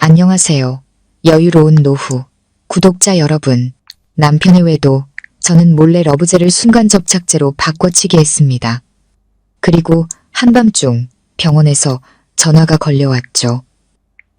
안녕하세요. 여유로운 노후 구독자 여러분. 남편의 외도, 저는 몰래 러브젤을 순간 접착제로 바꿔치기 했습니다. 그리고 한밤중 병원에서 전화가 걸려왔죠.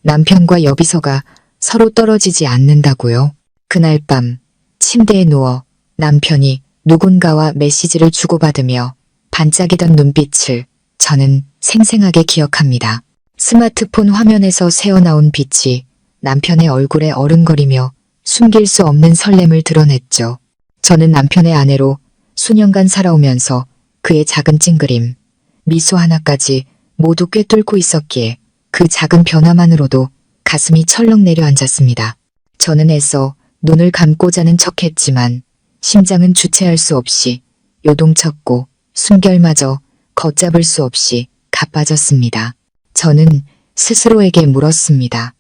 남편과 여비서가 서로 떨어지지 않는다고요. 그날 밤 침대에 누워 남편이 누군가와 메시지를 주고받으며 반짝이던 눈빛을 저는 생생하게 기억합니다. 스마트폰 화면에서 새어나온 빛이 남편의 얼굴에 어른거리며 숨길 수 없는 설렘을 드러냈죠. 저는 남편의 아내로 수년간 살아오면서 그의 작은 찡그림, 미소 하나까지 모두 꿰뚫고 있었기에 그 작은 변화만으로도 가슴이 철렁 내려앉았습니다. 저는 애써 눈을 감고 자는 척했지만 심장은 주체할 수 없이 요동쳤고 숨결마저 걷잡을 수 없이 가빠졌습니다. 저는 스스로에게 물었습니다.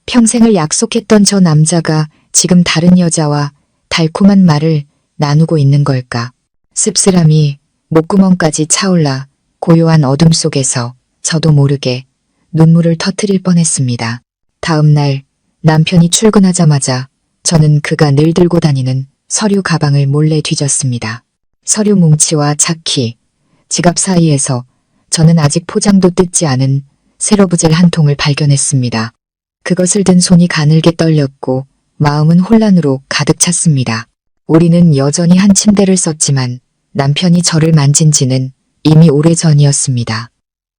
평생을 약속했던 저 남자가 지금 다른 여자와 달콤한 말을 나누고 있는 걸까? 씁쓸함이 목구멍까지 차올라 고요한 어둠 속에서 저도 모르게 눈물을 터뜨릴 뻔했습니다. 다음 날 남편이 출근하자마자 저는 그가 늘 들고 다니는 서류 가방을 몰래 뒤졌습니다. 서류 뭉치와 차키, 지갑 사이에서 저는 아직 포장도 뜯지 않은 새 러브젤 한 통을 발견했습니다. 그것을 든 손이 가늘게 떨렸고 마음은 혼란으로 가득 찼습니다. 우리는 여전히 한 침대를 썼지만 남편이 저를 만진 지는 이미 오래전이었습니다.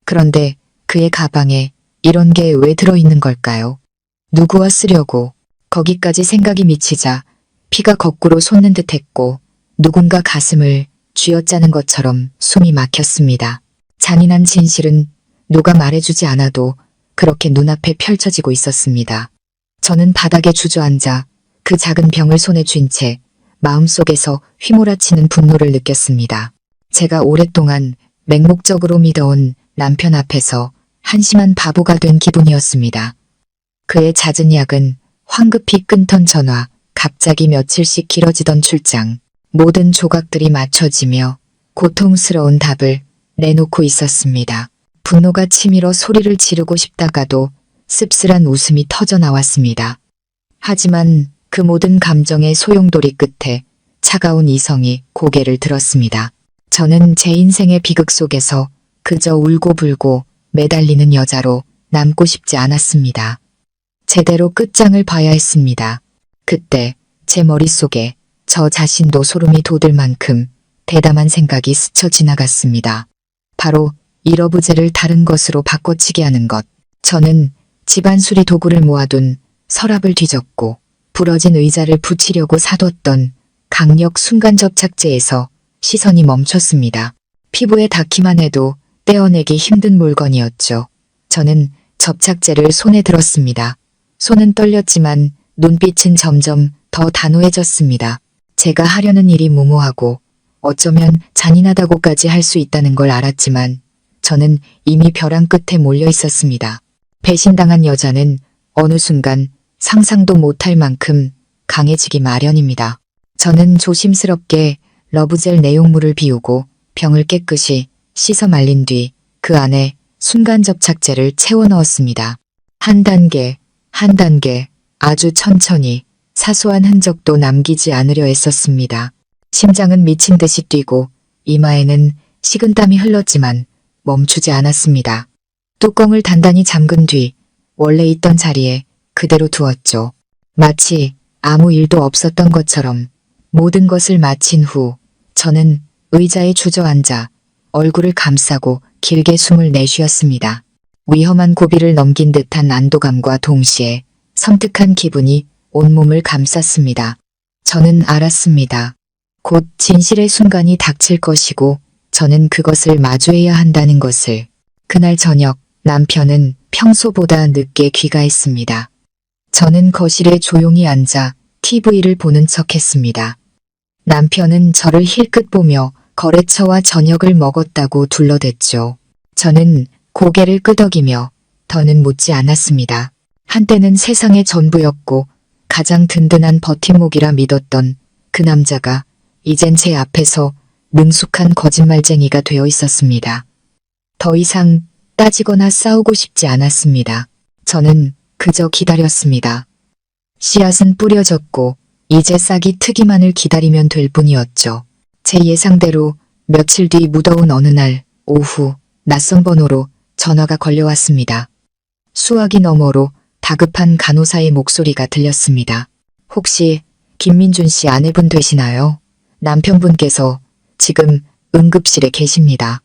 그런데 그의 가방에 이런 게 왜 들어있는 걸까요? 누구와 쓰려고? 거기까지 생각이 미치자 피가 거꾸로 솟는 듯했고 누군가 가슴을 쥐어짜는 것처럼 숨이 막혔습니다. 잔인한 진실은 누가 말해주지 않아도 그렇게 눈앞에 펼쳐지고 있었습니다. 저는 바닥에 주저앉아 그 작은 병을 손에 쥔 채 마음속에서 휘몰아치는 분노를 느꼈습니다. 제가 오랫동안 맹목적으로 믿어온 남편 앞에서 한심한 바보가 된 기분이었습니다. 그의 잦은 야근, 황급히 끊던 전화, 갑자기 며칠씩 길어지던 출장, 모든 조각들이 맞춰지며 고통스러운 답을 내놓고 있었습니다. 분노가 치밀어 소리를 지르고 싶다가도 씁쓸한 웃음이 터져 나왔습니다. 하지만 그 모든 감정의 소용돌이 끝에 차가운 이성이 고개를 들었습니다. 저는 제 인생의 비극 속에서 그저 울고불고 매달리는 여자로 남고 싶지 않았습니다. 제대로 끝장을 봐야 했습니다. 그때 제 머릿속에 저 자신도 소름이 돋을 만큼 대담한 생각이 스쳐 지나갔습니다. 바로 이 러브젤을 다른 것으로 바꿔치기 하는 것. 저는 집안 수리 도구를 모아둔 서랍을 뒤졌고 부러진 의자를 붙이려고 사뒀던 강력 순간 접착제에서 시선이 멈췄습니다. 피부에 닿기만 해도 떼어내기 힘든 물건이었죠. 저는 접착제를 손에 들었습니다. 손은 떨렸지만 눈빛은 점점 더 단호해졌습니다. 제가 하려는 일이 무모하고 어쩌면 잔인하다고까지 할 수 있다는 걸 알았지만 저는 이미 벼랑 끝에 몰려 있었습니다. 배신당한 여자는 어느 순간 상상도 못할 만큼 강해지기 마련입니다. 저는 조심스럽게 러브젤 내용물을 비우고 병을 깨끗이 씻어 말린 뒤 그 안에 순간 접착제를 채워 넣었습니다. 한 단계, 한 단계, 아주 천천히 사소한 흔적도 남기지 않으려 애썼습니다. 심장은 미친 듯이 뛰고 이마에는 식은땀이 흘렀지만 멈추지 않았습니다. 뚜껑을 단단히 잠근 뒤 원래 있던 자리에 그대로 두었죠. 마치 아무 일도 없었던 것처럼 모든 것을 마친 후 저는 의자에 주저앉아 얼굴을 감싸고 길게 숨을 내쉬었습니다. 위험한 고비를 넘긴 듯한 안도감과 동시에 섬뜩한 기분이 온몸을 감쌌습니다. 저는 알았습니다. 곧 진실의 순간이 닥칠 것이고 저는 그것을 마주해야 한다는 것을. 그날 저녁 남편은 평소보다 늦게 귀가했습니다. 저는 거실에 조용히 앉아 TV를 보는 척했습니다. 남편은 저를 힐끗 보며 거래처와 저녁을 먹었다고 둘러댔죠. 저는 고개를 끄덕이며 더는 묻지 않았습니다. 한때는 세상의 전부였고 가장 든든한 버팀목이라 믿었던 그 남자가 이젠 제 앞에서 능숙한 거짓말쟁이가 되어 있었습니다. 더 이상 따지거나 싸우고 싶지 않았습니다. 저는 그저 기다렸습니다. 씨앗은 뿌려졌고 이제 싹이 트기만을 기다리면 될 뿐이었죠. 제 예상대로 며칠 뒤 무더운 어느 날 오후 낯선 번호로 전화가 걸려왔습니다. 수화기 너머로 다급한 간호사의 목소리가 들렸습니다. 혹시 김민준 씨 아내분 되시나요? 남편분께서 지금 응급실에 계십니다.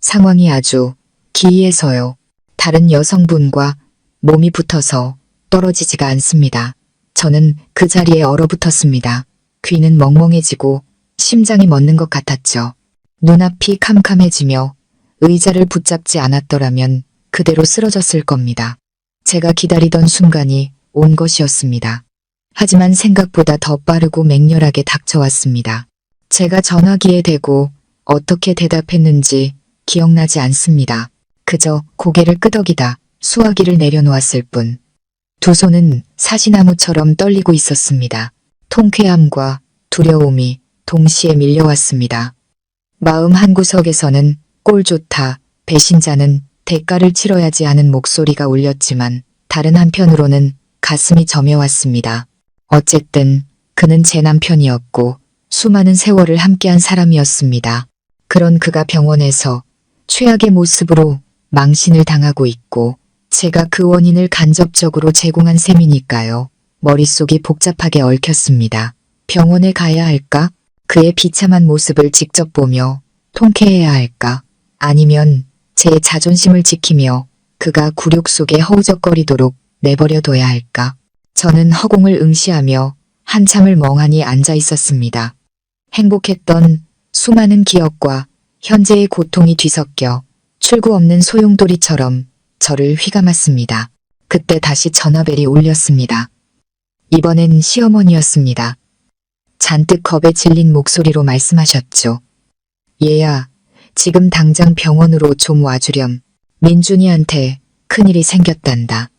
상황이 아주 기이해서요. 다른 여성분과 몸이 붙어서 떨어지지가 않습니다. 저는 그 자리에 얼어붙었습니다. 귀는 멍멍해지고 심장이 멎는 것 같았죠. 눈앞이 캄캄해지며 의자를 붙잡지 않았더라면 그대로 쓰러졌을 겁니다. 제가 기다리던 순간이 온 것이었습니다. 하지만 생각보다 더 빠르고 맹렬하게 닥쳐왔습니다. 제가 전화기에 대고 어떻게 대답했는지 기억나지 않습니다. 그저 고개를 끄덕이다 수화기를 내려놓았을 뿐. 두 손은 사시나무처럼 떨리고 있었습니다. 통쾌함과 두려움이 동시에 밀려왔습니다. 마음 한구석에서는 꼴 좋다, 배신자는 대가를 치러야지 하는 목소리가 울렸지만 다른 한편으로는 가슴이 저며왔습니다. 어쨌든 그는 제 남편이었고 수많은 세월을 함께한 사람이었습니다. 그런 그가 병원에서 최악의 모습으로 망신을 당하고 있고 제가 그 원인을 간접적으로 제공한 셈이니까요. 머릿속이 복잡하게 얽혔습니다. 병원에 가야 할까? 그의 비참한 모습을 직접 보며 통쾌해야 할까? 아니면 제 자존심을 지키며 그가 굴욕 속에 허우적거리도록 내버려둬야 할까? 저는 허공을 응시하며 한참을 멍하니 앉아 있었습니다. 행복했던 수많은 기억과 현재의 고통이 뒤섞여 출구 없는 소용돌이처럼 저를 휘감았습니다. 그때 다시 전화벨이 울렸습니다. 이번엔 시어머니였습니다. 잔뜩 겁에 질린 목소리로 말씀하셨죠. 얘야, 지금 당장 병원으로 좀 와주렴. 민준이한테 큰일이 생겼단다.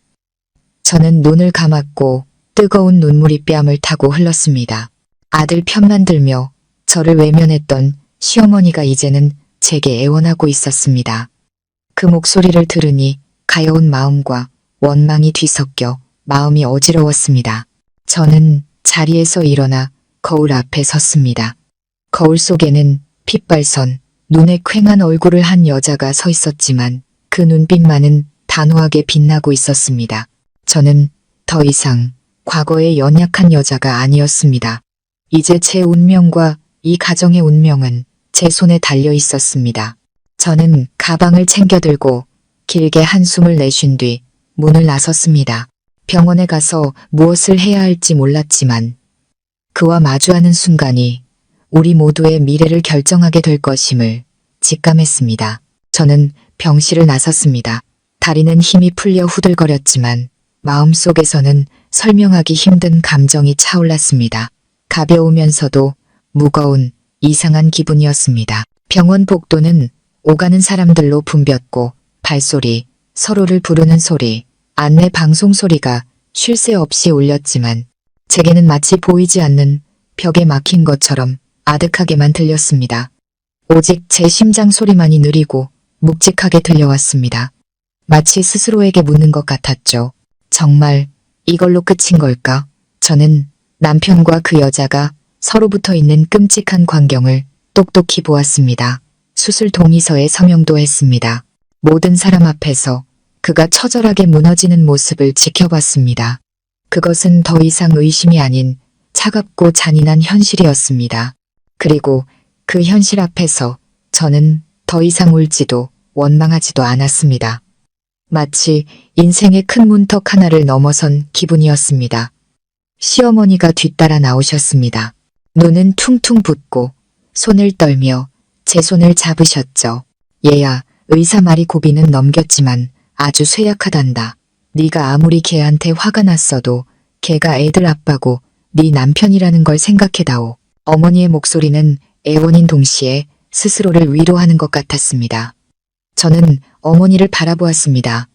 저는 눈을 감았고 뜨거운 눈물이 뺨을 타고 흘렀습니다. 아들 편만 들며 저를 외면했던 시어머니가 이제는 제게 애원하고 있었습니다. 그 목소리를 들으니 가여운 마음과 원망이 뒤섞여 마음이 어지러웠습니다. 저는 자리에서 일어나 거울 앞에 섰습니다. 거울 속에는 핏발선, 눈에 퀭한 얼굴을 한 여자가 서 있었지만 그 눈빛만은 단호하게 빛나고 있었습니다. 저는 더 이상 과거의 연약한 여자가 아니었습니다. 이제 제 운명과 이 가정의 운명은 제 손에 달려 있었습니다. 저는 가방을 챙겨들고 길게 한숨을 내쉰 뒤 문을 나섰습니다. 병원에 가서 무엇을 해야 할지 몰랐지만 그와 마주하는 순간이 우리 모두의 미래를 결정하게 될 것임을 직감했습니다. 저는 병실을 나섰습니다. 다리는 힘이 풀려 후들거렸지만 마음속에서는 설명하기 힘든 감정이 차올랐습니다. 가벼우면서도 무거운 이상한 기분이었습니다. 병원 복도는 오가는 사람들로 붐볐고 발소리, 서로를 부르는 소리, 안내 방송 소리가 쉴 새 없이 울렸지만 제게는 마치 보이지 않는 벽에 막힌 것처럼 아득하게만 들렸습니다. 오직 제 심장 소리만이 느리고 묵직하게 들려왔습니다. 마치 스스로에게 묻는 것 같았죠. 정말 이걸로 끝인 걸까? 저는 남편과 그 여자가 서로 붙어 있는 끔찍한 광경을 똑똑히 보았습니다. 수술 동의서에 서명도 했습니다. 모든 사람 앞에서 그가 처절하게 무너지는 모습을 지켜봤습니다. 그것은 더 이상 의심이 아닌 차갑고 잔인한 현실이었습니다. 그리고 그 현실 앞에서 저는 더 이상 울지도 원망하지도 않았습니다. 마치 인생의 큰 문턱 하나를 넘어선 기분이었습니다. 시어머니가 뒤따라 나오셨습니다. 눈은 퉁퉁 붓고 손을 떨며 제 손을 잡으셨죠. 얘야, 의사 말이 고비는 넘겼지만 아주 쇠약하단다. 네가 아무리 걔한테 화가 났어도 걔가 애들 아빠고 네 남편이라는 걸 생각해다오. 어머니의 목소리는 애원인 동시에 스스로를 위로하는 것 같았습니다. 저는 어머니를 바라보았습니다.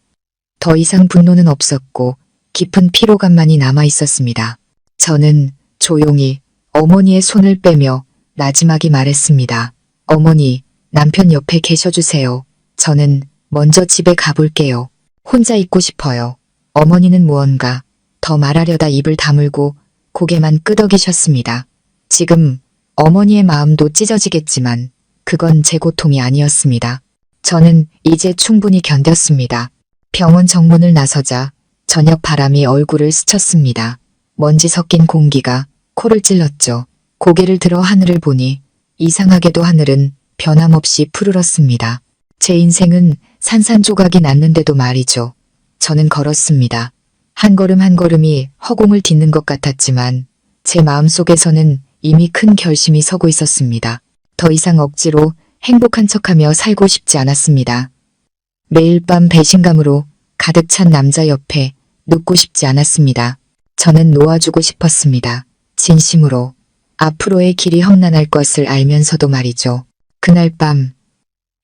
더 이상 분노는 없었고 깊은 피로감만이 남아 있었습니다. 저는 조용히 어머니의 손을 빼며 나지막이 말했습니다. 어머니, 남편 옆에 계셔주세요. 저는 먼저 집에 가볼게요. 혼자 있고 싶어요. 어머니는 무언가 더 말하려다 입을 다물고 고개만 끄덕이셨습니다. 지금 어머니의 마음도 찢어지겠지만 그건 제 고통이 아니었습니다. 저는 이제 충분히 견뎠습니다. 병원 정문을 나서자 저녁 바람이 얼굴을 스쳤습니다. 먼지 섞인 공기가 코를 찔렀죠. 고개를 들어 하늘을 보니 이상하게도 하늘은 변함없이 푸르렀습니다. 제 인생은 산산조각이 났는데도 말이죠. 저는 걸었습니다. 한 걸음 한 걸음이 허공을 딛는 것 같았지만 제 마음속에서는 이미 큰 결심이 서고 있었습니다. 더 이상 억지로 행복한 척하며 살고 싶지 않았습니다. 매일 밤 배신감으로 가득 찬 남자 옆에 눕고 싶지 않았습니다. 저는 놓아주고 싶었습니다. 진심으로. 앞으로의 길이 험난할 것을 알면서도 말이죠. 그날 밤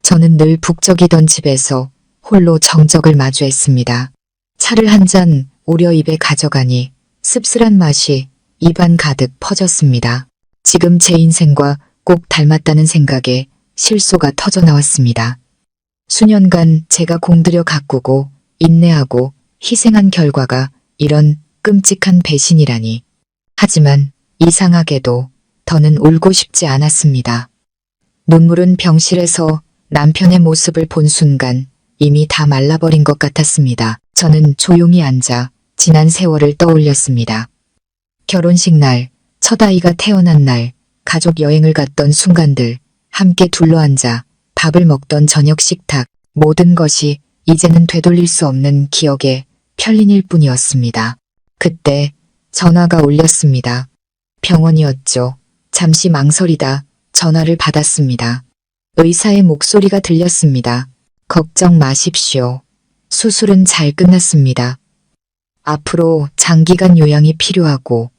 저는 늘 북적이던 집에서 홀로 정적을 마주했습니다. 차를 한 잔 우려 입에 가져가니 씁쓸한 맛이 입안 가득 퍼졌습니다. 지금 제 인생과 꼭 닮았다는 생각에 실소가 터져 나왔습니다. 수년간 제가 공들여 가꾸고 인내하고 희생한 결과가 이런 끔찍한 배신이라니. 하지만 이상하게도 더는 울고 싶지 않았습니다. 눈물은 병실에서 남편의 모습을 본 순간 이미 다 말라버린 것 같았습니다. 저는 조용히 앉아 지난 세월을 떠올렸습니다. 결혼식 날, 첫 아이가 태어난 날, 가족 여행을 갔던 순간들, 함께 둘러앉아 밥을 먹던 저녁 식탁, 모든 것이 이제는 되돌릴 수 없는 기억의 편린일 뿐이었습니다. 그때 전화가 울렸습니다. 병원이었죠. 잠시 망설이다 전화를 받았습니다. 의사의 목소리가 들렸습니다. 걱정 마십시오. 수술은 잘 끝났습니다. 앞으로 장기간 요양이 필요하고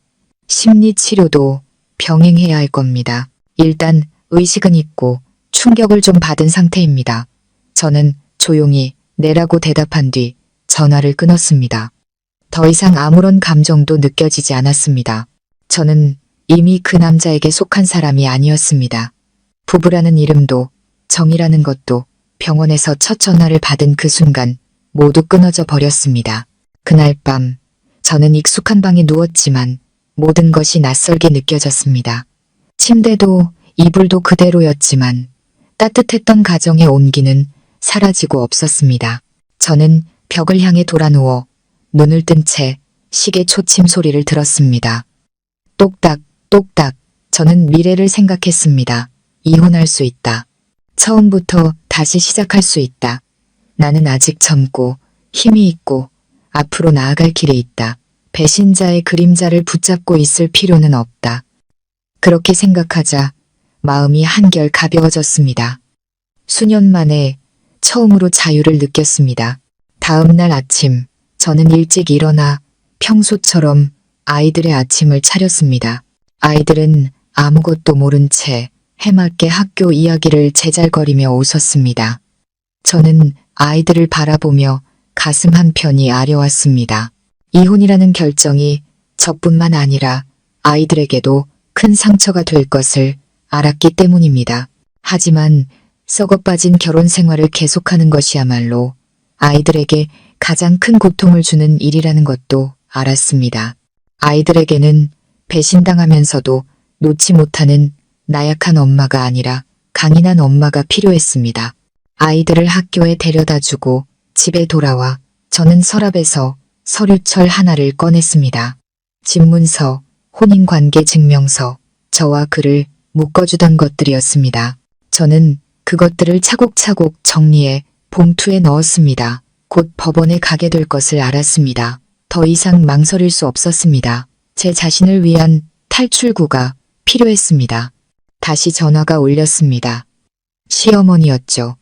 심리치료도 병행해야 할 겁니다. 일단 의식은 있고 충격을 좀 받은 상태입니다. 저는 조용히 네라고 대답한 뒤 전화를 끊었습니다. 더 이상 아무런 감정도 느껴지지 않았습니다. 저는 이미 그 남자에게 속한 사람이 아니었습니다. 부부라는 이름도 정이라는 것도 병원에서 첫 전화를 받은 그 순간 모두 끊어져 버렸습니다. 그날 밤 저는 익숙한 방에 누웠지만 모든 것이 낯설게 느껴졌습니다. 침대도 이불도 그대로였지만 따뜻했던 가정의 온기는 사라지고 없었습니다. 저는 벽을 향해 돌아누워 눈을 뜬 채 시계 초침 소리를 들었습니다. 똑딱 똑딱. 저는 미래를 생각했습니다. 이혼할 수 있다. 처음부터 다시 시작할 수 있다. 나는 아직 젊고 힘이 있고 앞으로 나아갈 길이 있다. 배신자의 그림자를 붙잡고 있을 필요는 없다. 그렇게 생각하자 마음이 한결 가벼워졌습니다. 수년 만에 처음으로 자유를 느꼈습니다. 다음 날 아침 저는 일찍 일어나 평소처럼 아이들의 아침을 차렸습니다. 아이들은 아무것도 모른 채 해맑게 학교 이야기를 제잘거리며 웃었습니다. 저는 아이들을 바라보며 가슴 한편이 아려왔습니다. 이혼이라는 결정이 저뿐만 아니라 아이들에게도 큰 상처가 될 것을 알았기 때문입니다. 하지만 썩어빠진 결혼 생활을 계속하는 것이야말로 아이들에게 가장 큰 고통을 주는 일이라는 것도 알았습니다. 아이들에게는 배신당하면서도 놓지 못하는 나약한 엄마가 아니라 강인한 엄마가 필요했습니다. 아이들을 학교에 데려다주고 집에 돌아와 저는 서랍에서 서류철 하나를 꺼냈습니다. 집문서, 혼인관계 증명서, 저와 그를 묶어주던 것들이었습니다. 저는 그것들을 차곡차곡 정리해 봉투에 넣었습니다. 곧 법원에 가게 될 것을 알았습니다. 더 이상 망설일 수 없었습니다. 제 자신을 위한 탈출구가 필요했습니다. 다시 전화가 울렸습니다. 시어머니였죠.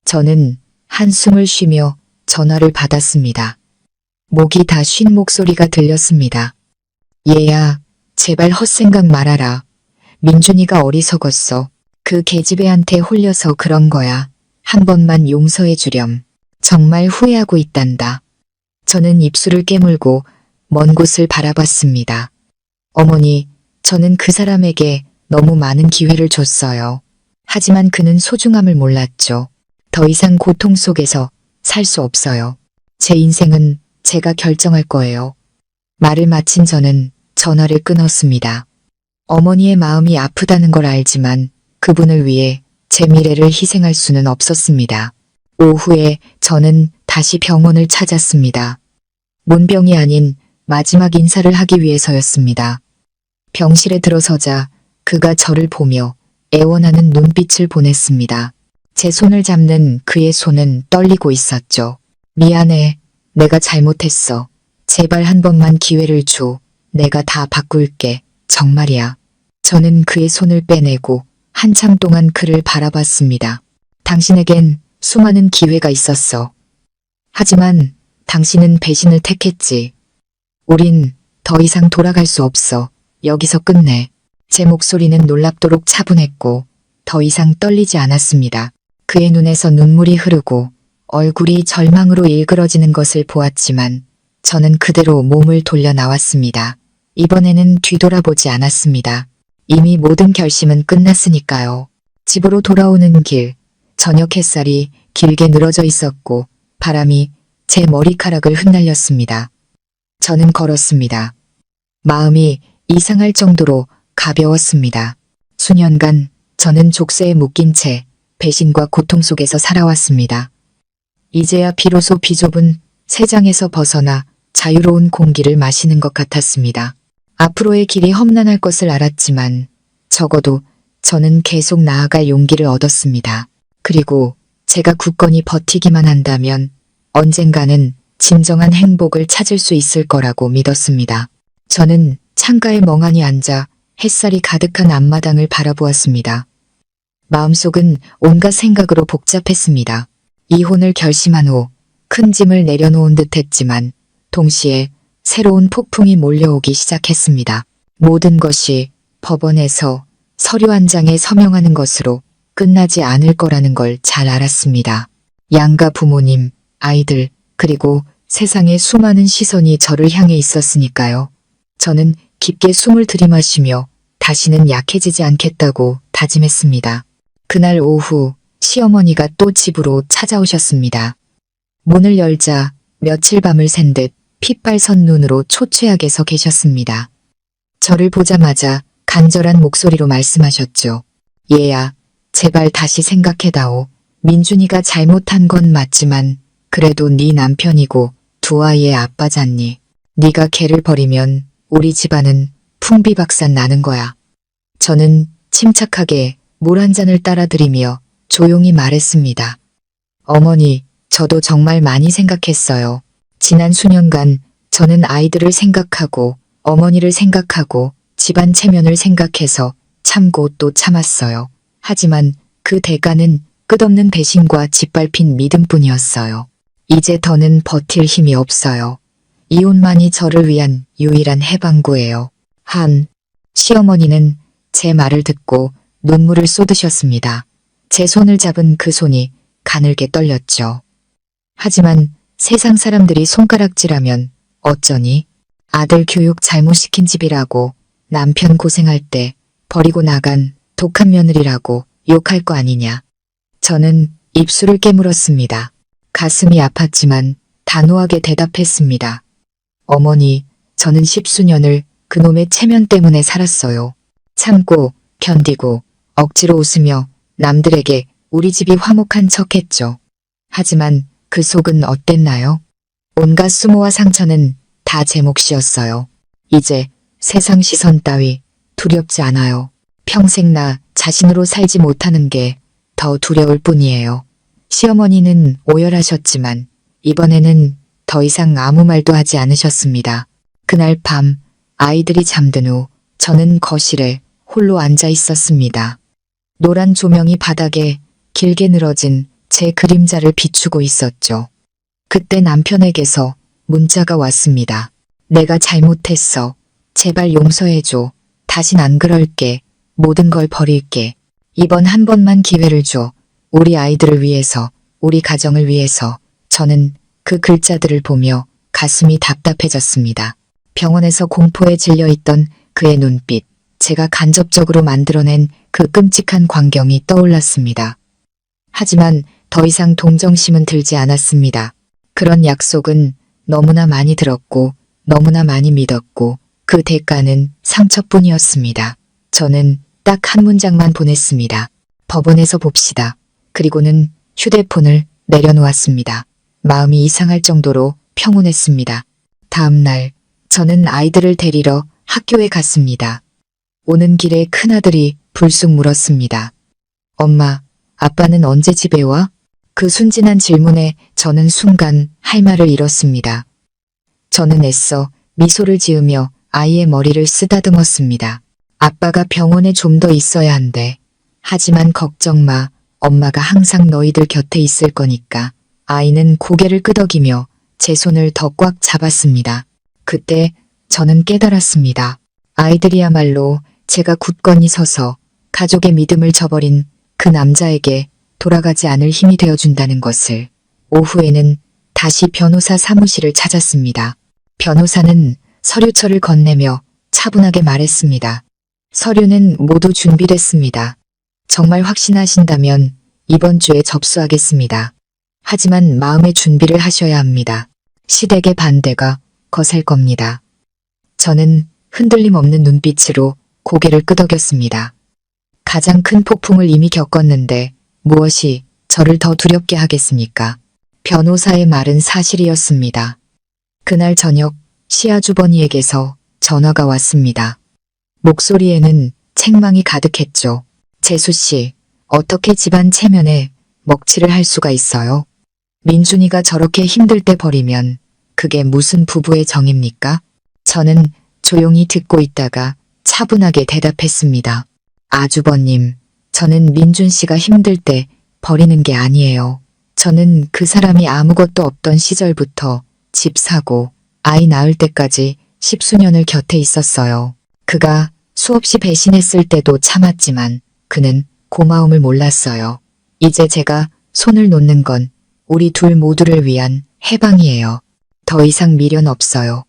저는 한숨을 쉬며 전화를 받았습니다. 목이 다 쉰 목소리가 들렸습니다. 얘야, 제발 헛생각 말아라. 민준이가 어리석었어. 그 계집애한테 홀려서 그런 거야. 한 번만 용서해 주렴. 정말 후회하고 있단다. 저는 입술을 깨물고 먼 곳을 바라봤습니다. 어머니, 저는 그 사람에게 너무 많은 기회를 줬어요. 하지만 그는 소중함을 몰랐죠. 더 이상 고통 속에서 살 수 없어요. 제 인생은 제가 결정할 거예요. 말을 마친 저는 전화를 끊었습니다. 어머니의 마음이 아프다는 걸 알지만 그분을 위해 제 미래를 희생할 수는 없었습니다. 오후에 저는 다시 병원을 찾았습니다. 문병이 아닌 마지막 인사를 하기 위해서였습니다. 병실에 들어서자 그가 저를 보며 애원하는 눈빛을 보냈습니다. 제 손을 잡는 그의 손은 떨리고 있었죠. 미안해. 내가 잘못했어. 제발 한 번만 기회를 줘. 내가 다 바꿀게. 정말이야. 저는 그의 손을 빼내고 한참 동안 그를 바라봤습니다. 당신에겐 수많은 기회가 있었어. 하지만 당신은 배신을 택했지. 우린 더 이상 돌아갈 수 없어. 여기서 끝내. 제 목소리는 놀랍도록 차분했고 더 이상 떨리지 않았습니다. 그의 눈에서 눈물이 흐르고 얼굴이 절망으로 일그러지는 것을 보았지만 저는 그대로 몸을 돌려 나왔습니다. 이번에는 뒤돌아보지 않았습니다. 이미 모든 결심은 끝났으니까요. 집으로 돌아오는 길, 저녁 햇살이 길게 늘어져 있었고 바람이 제 머리카락을 흩날렸습니다. 저는 걸었습니다. 마음이 이상할 정도로 가벼웠습니다. 수년간 저는 족쇄에 묶인 채 배신과 고통 속에서 살아왔습니다. 이제야 비로소 비좁은 세상에서 벗어나 자유로운 공기를 마시는 것 같았습니다. 앞으로의 길이 험난할 것을 알았지만 적어도 저는 계속 나아갈 용기를 얻었습니다. 그리고 제가 굳건히 버티기만 한다면 언젠가는 진정한 행복을 찾을 수 있을 거라고 믿었습니다. 저는 창가에 멍하니 앉아 햇살이 가득한 앞마당을 바라보았습니다. 마음속은 온갖 생각으로 복잡했습니다. 이혼을 결심한 후 큰 짐을 내려놓은 듯 했지만 동시에 새로운 폭풍이 몰려오기 시작했습니다. 모든 것이 법원에서 서류 한 장에 서명하는 것으로 끝나지 않을 거라는 걸 잘 알았습니다. 양가 부모님, 아이들, 그리고 세상의 수많은 시선이 저를 향해 있었으니까요. 저는 깊게 숨을 들이마시며 다시는 약해지지 않겠다고 다짐했습니다. 그날 오후 시어머니가 또 집으로 찾아오셨습니다. 문을 열자 며칠 밤을 샌 듯 핏발선 눈으로 초췌하게 서 계셨습니다. 저를 보자마자 간절한 목소리로 말씀하셨죠. 얘야, 제발 다시 생각해다오. 민준이가 잘못한 건 맞지만 그래도 네 남편이고 두 아이의 아빠잖니. 네가 걔를 버리면 우리 집안은 풍비박산 나는 거야. 저는 침착하게 물 한 잔을 따라드리며 조용히 말했습니다. 어머니, 저도 정말 많이 생각했어요. 지난 수년간 저는 아이들을 생각하고 어머니를 생각하고 집안 체면을 생각해서 참고 또 참았어요. 하지만 그 대가는 끝없는 배신과 짓밟힌 믿음뿐이었어요. 이제 더는 버틸 힘이 없어요. 이혼만이 저를 위한 유일한 해방구예요. 시어머니는 제 말을 듣고 눈물을 쏟으셨습니다. 제 손을 잡은 그 손이 가늘게 떨렸죠. 하지만 세상 사람들이 손가락질하면 어쩌니? 아들 교육 잘못 시킨 집이라고 남편 고생할 때 버리고 나간 독한 며느리라고 욕할 거 아니냐. 저는 입술을 깨물었습니다. 가슴이 아팠지만 단호하게 대답했습니다. 어머니, 저는 10수년을 그놈의 체면 때문에 살았어요. 참고, 견디고, 억지로 웃으며 남들에게 우리 집이 화목한 척했죠. 하지만 그 속은 어땠나요? 온갖 수모와 상처는 다 제 몫이었어요. 이제 세상 시선 따위 두렵지 않아요. 평생 나 자신으로 살지 못하는 게 더 두려울 뿐이에요. 시어머니는 오열하셨지만 이번에는 더 이상 아무 말도 하지 않으셨습니다. 그날 밤 아이들이 잠든 후 저는 거실에 홀로 앉아 있었습니다. 노란 조명이 바닥에 길게 늘어진 제 그림자를 비추고 있었죠. 그때 남편에게서 문자가 왔습니다. 내가 잘못했어. 제발 용서해줘. 다신 안 그럴게. 모든 걸 버릴게. 이번 한 번만 기회를 줘. 우리 아이들을 위해서, 우리 가정을 위해서. 저는 그 글자들을 보며 가슴이 답답해졌습니다. 병원에서 공포에 질려있던 그의 눈빛, 제가 간접적으로 만들어낸 그 끔찍한 광경이 떠올랐습니다. 하지만 더 이상 동정심은 들지 않았습니다. 그런 약속은 너무나 많이 들었고 너무나 많이 믿었고 그 대가는 상처뿐이었습니다. 저는 딱 한 문장만 보냈습니다. 법원에서 봅시다. 그리고는 휴대폰을 내려놓았습니다. 마음이 이상할 정도로 평온했습니다. 다음 날 저는 아이들을 데리러 학교에 갔습니다. 오는 길에 큰아들이 불쑥 물었습니다. 엄마, 아빠는 언제 집에 와? 그 순진한 질문에 저는 순간 할 말을 잃었습니다. 저는 애써 미소를 지으며 아이의 머리를 쓰다듬었습니다. 아빠가 병원에 좀 더 있어야 한대. 하지만 걱정 마. 엄마가 항상 너희들 곁에 있을 거니까. 아이는 고개를 끄덕이며 제 손을 더 꽉 잡았습니다. 그때 저는 깨달았습니다. 아이들이야말로 제가 굳건히 서서 가족의 믿음을 저버린 그 남자에게 돌아가지 않을 힘이 되어준다는 것을. 오후에는 다시 변호사 사무실을 찾았습니다. 변호사는 서류철을 건네며 차분하게 말했습니다. 서류는 모두 준비됐습니다. 정말 확신하신다면 이번 주에 접수하겠습니다. 하지만 마음의 준비를 하셔야 합니다. 시댁의 반대가 거셀 겁니다. 저는 흔들림 없는 눈빛으로 고개를 끄덕였습니다. 가장 큰 폭풍을 이미 겪었는데 무엇이 저를 더 두렵게 하겠습니까? 변호사의 말은 사실이었습니다. 그날 저녁 시아주버니에게서 전화가 왔습니다. 목소리에는 책망이 가득했죠. 재수 씨, 어떻게 집안 체면에 먹칠을 할 수가 있어요? 민준이가 저렇게 힘들 때 버리면 그게 무슨 부부의 정입니까? 저는 조용히 듣고 있다가 차분하게 대답했습니다. 아주버님, 저는 민준 씨가 힘들 때 버리는 게 아니에요. 저는 그 사람이 아무것도 없던 시절부터 집 사고 아이 낳을 때까지 10수년을 곁에 있었어요. 그가 수없이 배신했을 때도 참았지만 그는 고마움을 몰랐어요. 이제 제가 손을 놓는 건 우리 둘 모두를 위한 해방이에요. 더 이상 미련 없어요.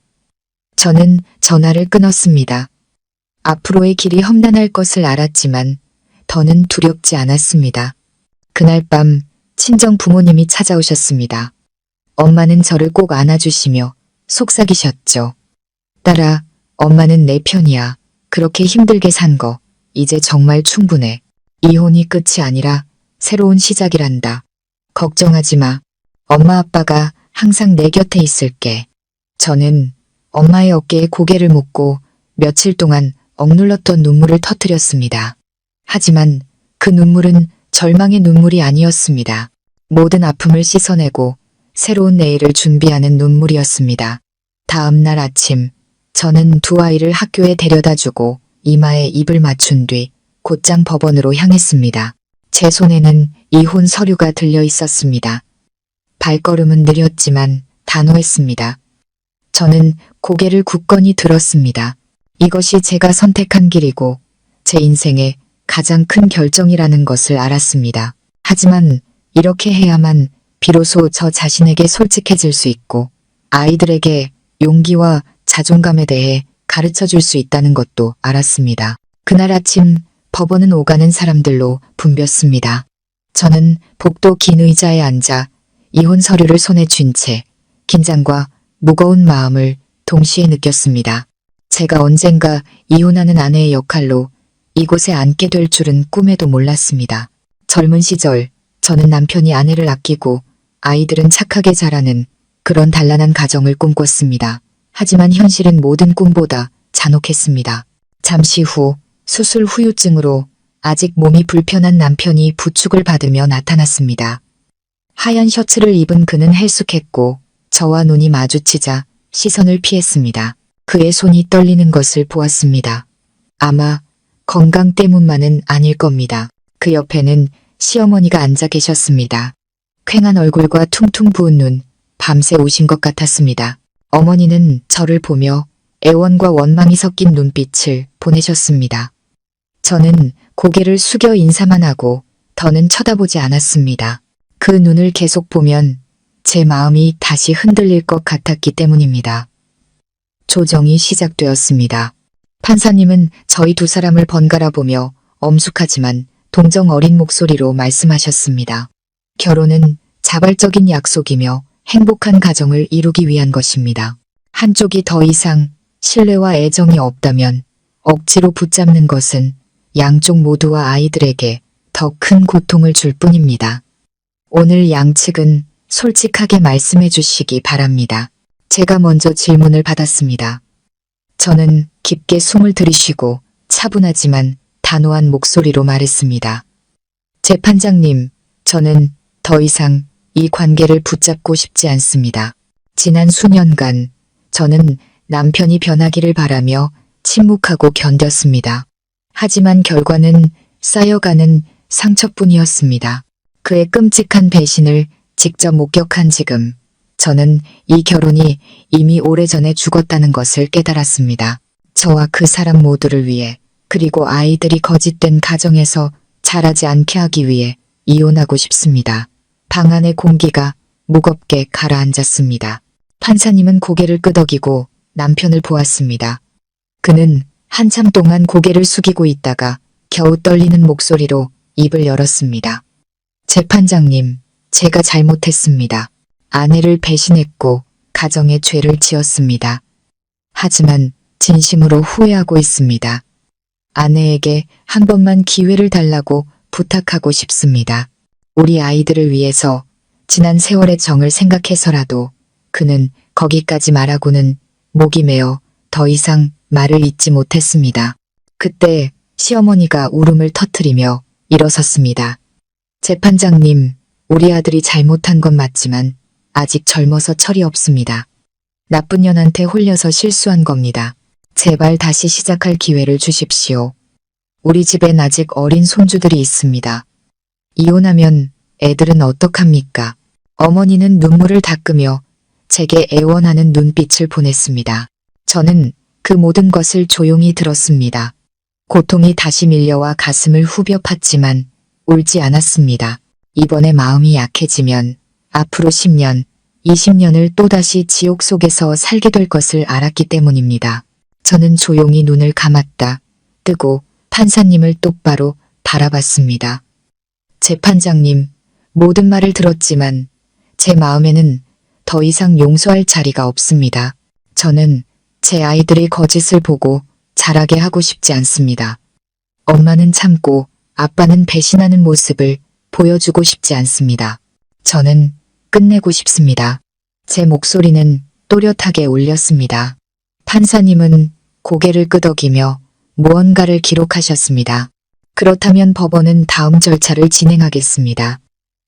저는 전화를 끊었습니다. 앞으로의 길이 험난할 것을 알았지만 더는 두렵지 않았습니다. 그날 밤 친정 부모님이 찾아오셨습니다. 엄마는 저를 꼭 안아주시며 속삭이셨죠. 딸아, 엄마는 내 편이야. 그렇게 힘들게 산 거 이제 정말 충분해. 이혼이 끝이 아니라 새로운 시작이란다. 걱정하지 마. 엄마 아빠가 항상 내 곁에 있을게. 저는 엄마의 어깨에 고개를 묻고 며칠 동안 억눌렀던 눈물을 터뜨렸습니다. 하지만 그 눈물은 절망의 눈물이 아니었습니다. 모든 아픔을 씻어내고 새로운 내일을 준비하는 눈물이었습니다. 다음 날 아침 저는 두 아이를 학교에 데려다주고 이마에 입을 맞춘 뒤 곧장 법원으로 향했습니다. 제 손에는 이혼 서류가 들려 있었습니다. 발걸음은 느렸지만 단호했습니다. 저는 고개를 굳건히 들었습니다. 이것이 제가 선택한 길이고 제 인생의 가장 큰 결정이라는 것을 알았습니다. 하지만 이렇게 해야만 비로소 저 자신에게 솔직해질 수 있고 아이들에게 용기와 자존감에 대해 가르쳐 줄 수 있다는 것도 알았습니다. 그날 아침 법원은 오가는 사람들로 붐볐습니다. 저는 복도 긴 의자에 앉아 이혼 서류를 손에 쥔 채 긴장과 무거운 마음을 동시에 느꼈습니다. 제가 언젠가 이혼하는 아내의 역할로 이곳에 앉게 될 줄은 꿈에도 몰랐습니다. 젊은 시절 저는 남편이 아내를 아끼고 아이들은 착하게 자라는 그런 단란한 가정을 꿈꿨습니다. 하지만 현실은 모든 꿈보다 잔혹했습니다. 잠시 후 수술 후유증으로 아직 몸이 불편한 남편이 부축을 받으며 나타났습니다. 하얀 셔츠를 입은 그는 헬쑥했고 저와 눈이 마주치자 시선을 피했습니다. 그의 손이 떨리는 것을 보았습니다. 아마 건강 때문만은 아닐 겁니다. 그 옆에는 시어머니가 앉아 계셨습니다. 퀭한 얼굴과 퉁퉁 부은 눈, 밤새 우신 것 같았습니다. 어머니는 저를 보며 애원과 원망이 섞인 눈빛을 보내셨습니다. 저는 고개를 숙여 인사만 하고 더는 쳐다보지 않았습니다. 그 눈을 계속 보면 제 마음이 다시 흔들릴 것 같았기 때문입니다. 조정이 시작되었습니다. 판사님은 저희 두 사람을 번갈아 보며 엄숙하지만 동정 어린 목소리로 말씀하셨습니다. 결혼은 자발적인 약속이며 행복한 가정을 이루기 위한 것입니다. 한쪽이 더 이상 신뢰와 애정이 없다면 억지로 붙잡는 것은 양쪽 모두와 아이들에게 더 큰 고통을 줄 뿐입니다. 오늘 양측은 솔직하게 말씀해 주시기 바랍니다. 제가 먼저 질문을 받았습니다. 저는 깊게 숨을 들이쉬고 차분하지만 단호한 목소리로 말했습니다. 재판장님, 저는 더 이상 이 관계를 붙잡고 싶지 않습니다. 지난 수년간 저는 남편이 변하기를 바라며 침묵하고 견뎠습니다. 하지만 결과는 쌓여가는 상처뿐이었습니다. 그의 끔찍한 배신을 직접 목격한 지금 저는 이 결혼이 이미 오래전에 죽었다는 것을 깨달았습니다. 저와 그 사람 모두를 위해 그리고 아이들이 거짓된 가정에서 자라지 않게 하기 위해 이혼하고 싶습니다. 방 안의 공기가 무겁게 가라앉았습니다. 판사님은 고개를 끄덕이고 남편을 보았습니다. 그는 한참 동안 고개를 숙이고 있다가 겨우 떨리는 목소리로 입을 열었습니다. 재판장님, 제가 잘못했습니다. 아내를 배신했고 가정에 죄를 지었습니다. 하지만 진심으로 후회하고 있습니다. 아내에게 한 번만 기회를 달라고 부탁하고 싶습니다. 우리 아이들을 위해서 지난 세월의 정을 생각해서라도 그는 거기까지 말하고는 목이 메어 더 이상 말을 잇지 못했습니다. 그때 시어머니가 울음을 터뜨리며 일어섰습니다. 재판장님, 우리 아들이 잘못한 건 맞지만 아직 젊어서 철이 없습니다. 나쁜 년한테 홀려서 실수한 겁니다. 제발 다시 시작할 기회를 주십시오. 우리 집엔 아직 어린 손주들이 있습니다. 이혼하면 애들은 어떡합니까? 어머니는 눈물을 닦으며 제게 애원하는 눈빛을 보냈습니다. 저는 그 모든 것을 조용히 들었습니다. 고통이 다시 밀려와 가슴을 후벼 팠지만 울지 않았습니다. 이번에 마음이 약해지면 앞으로 10년, 20년을 또다시 지옥 속에서 살게 될 것을 알았기 때문입니다. 저는 조용히 눈을 감았다. 뜨고 판사님을 똑바로 바라봤습니다. 재판장님, 모든 말을 들었지만 제 마음에는 더 이상 용서할 자리가 없습니다. 저는 제 아이들이 거짓을 보고 자라게 하고 싶지 않습니다. 엄마는 참고 아빠는 배신하는 모습을 보여주고 싶지 않습니다. 저는 끝내고 싶습니다. 제 목소리는 또렷하게 울렸습니다. 판사님은 고개를 끄덕이며 무언가를 기록하셨습니다. 그렇다면 법원은 다음 절차를 진행하겠습니다.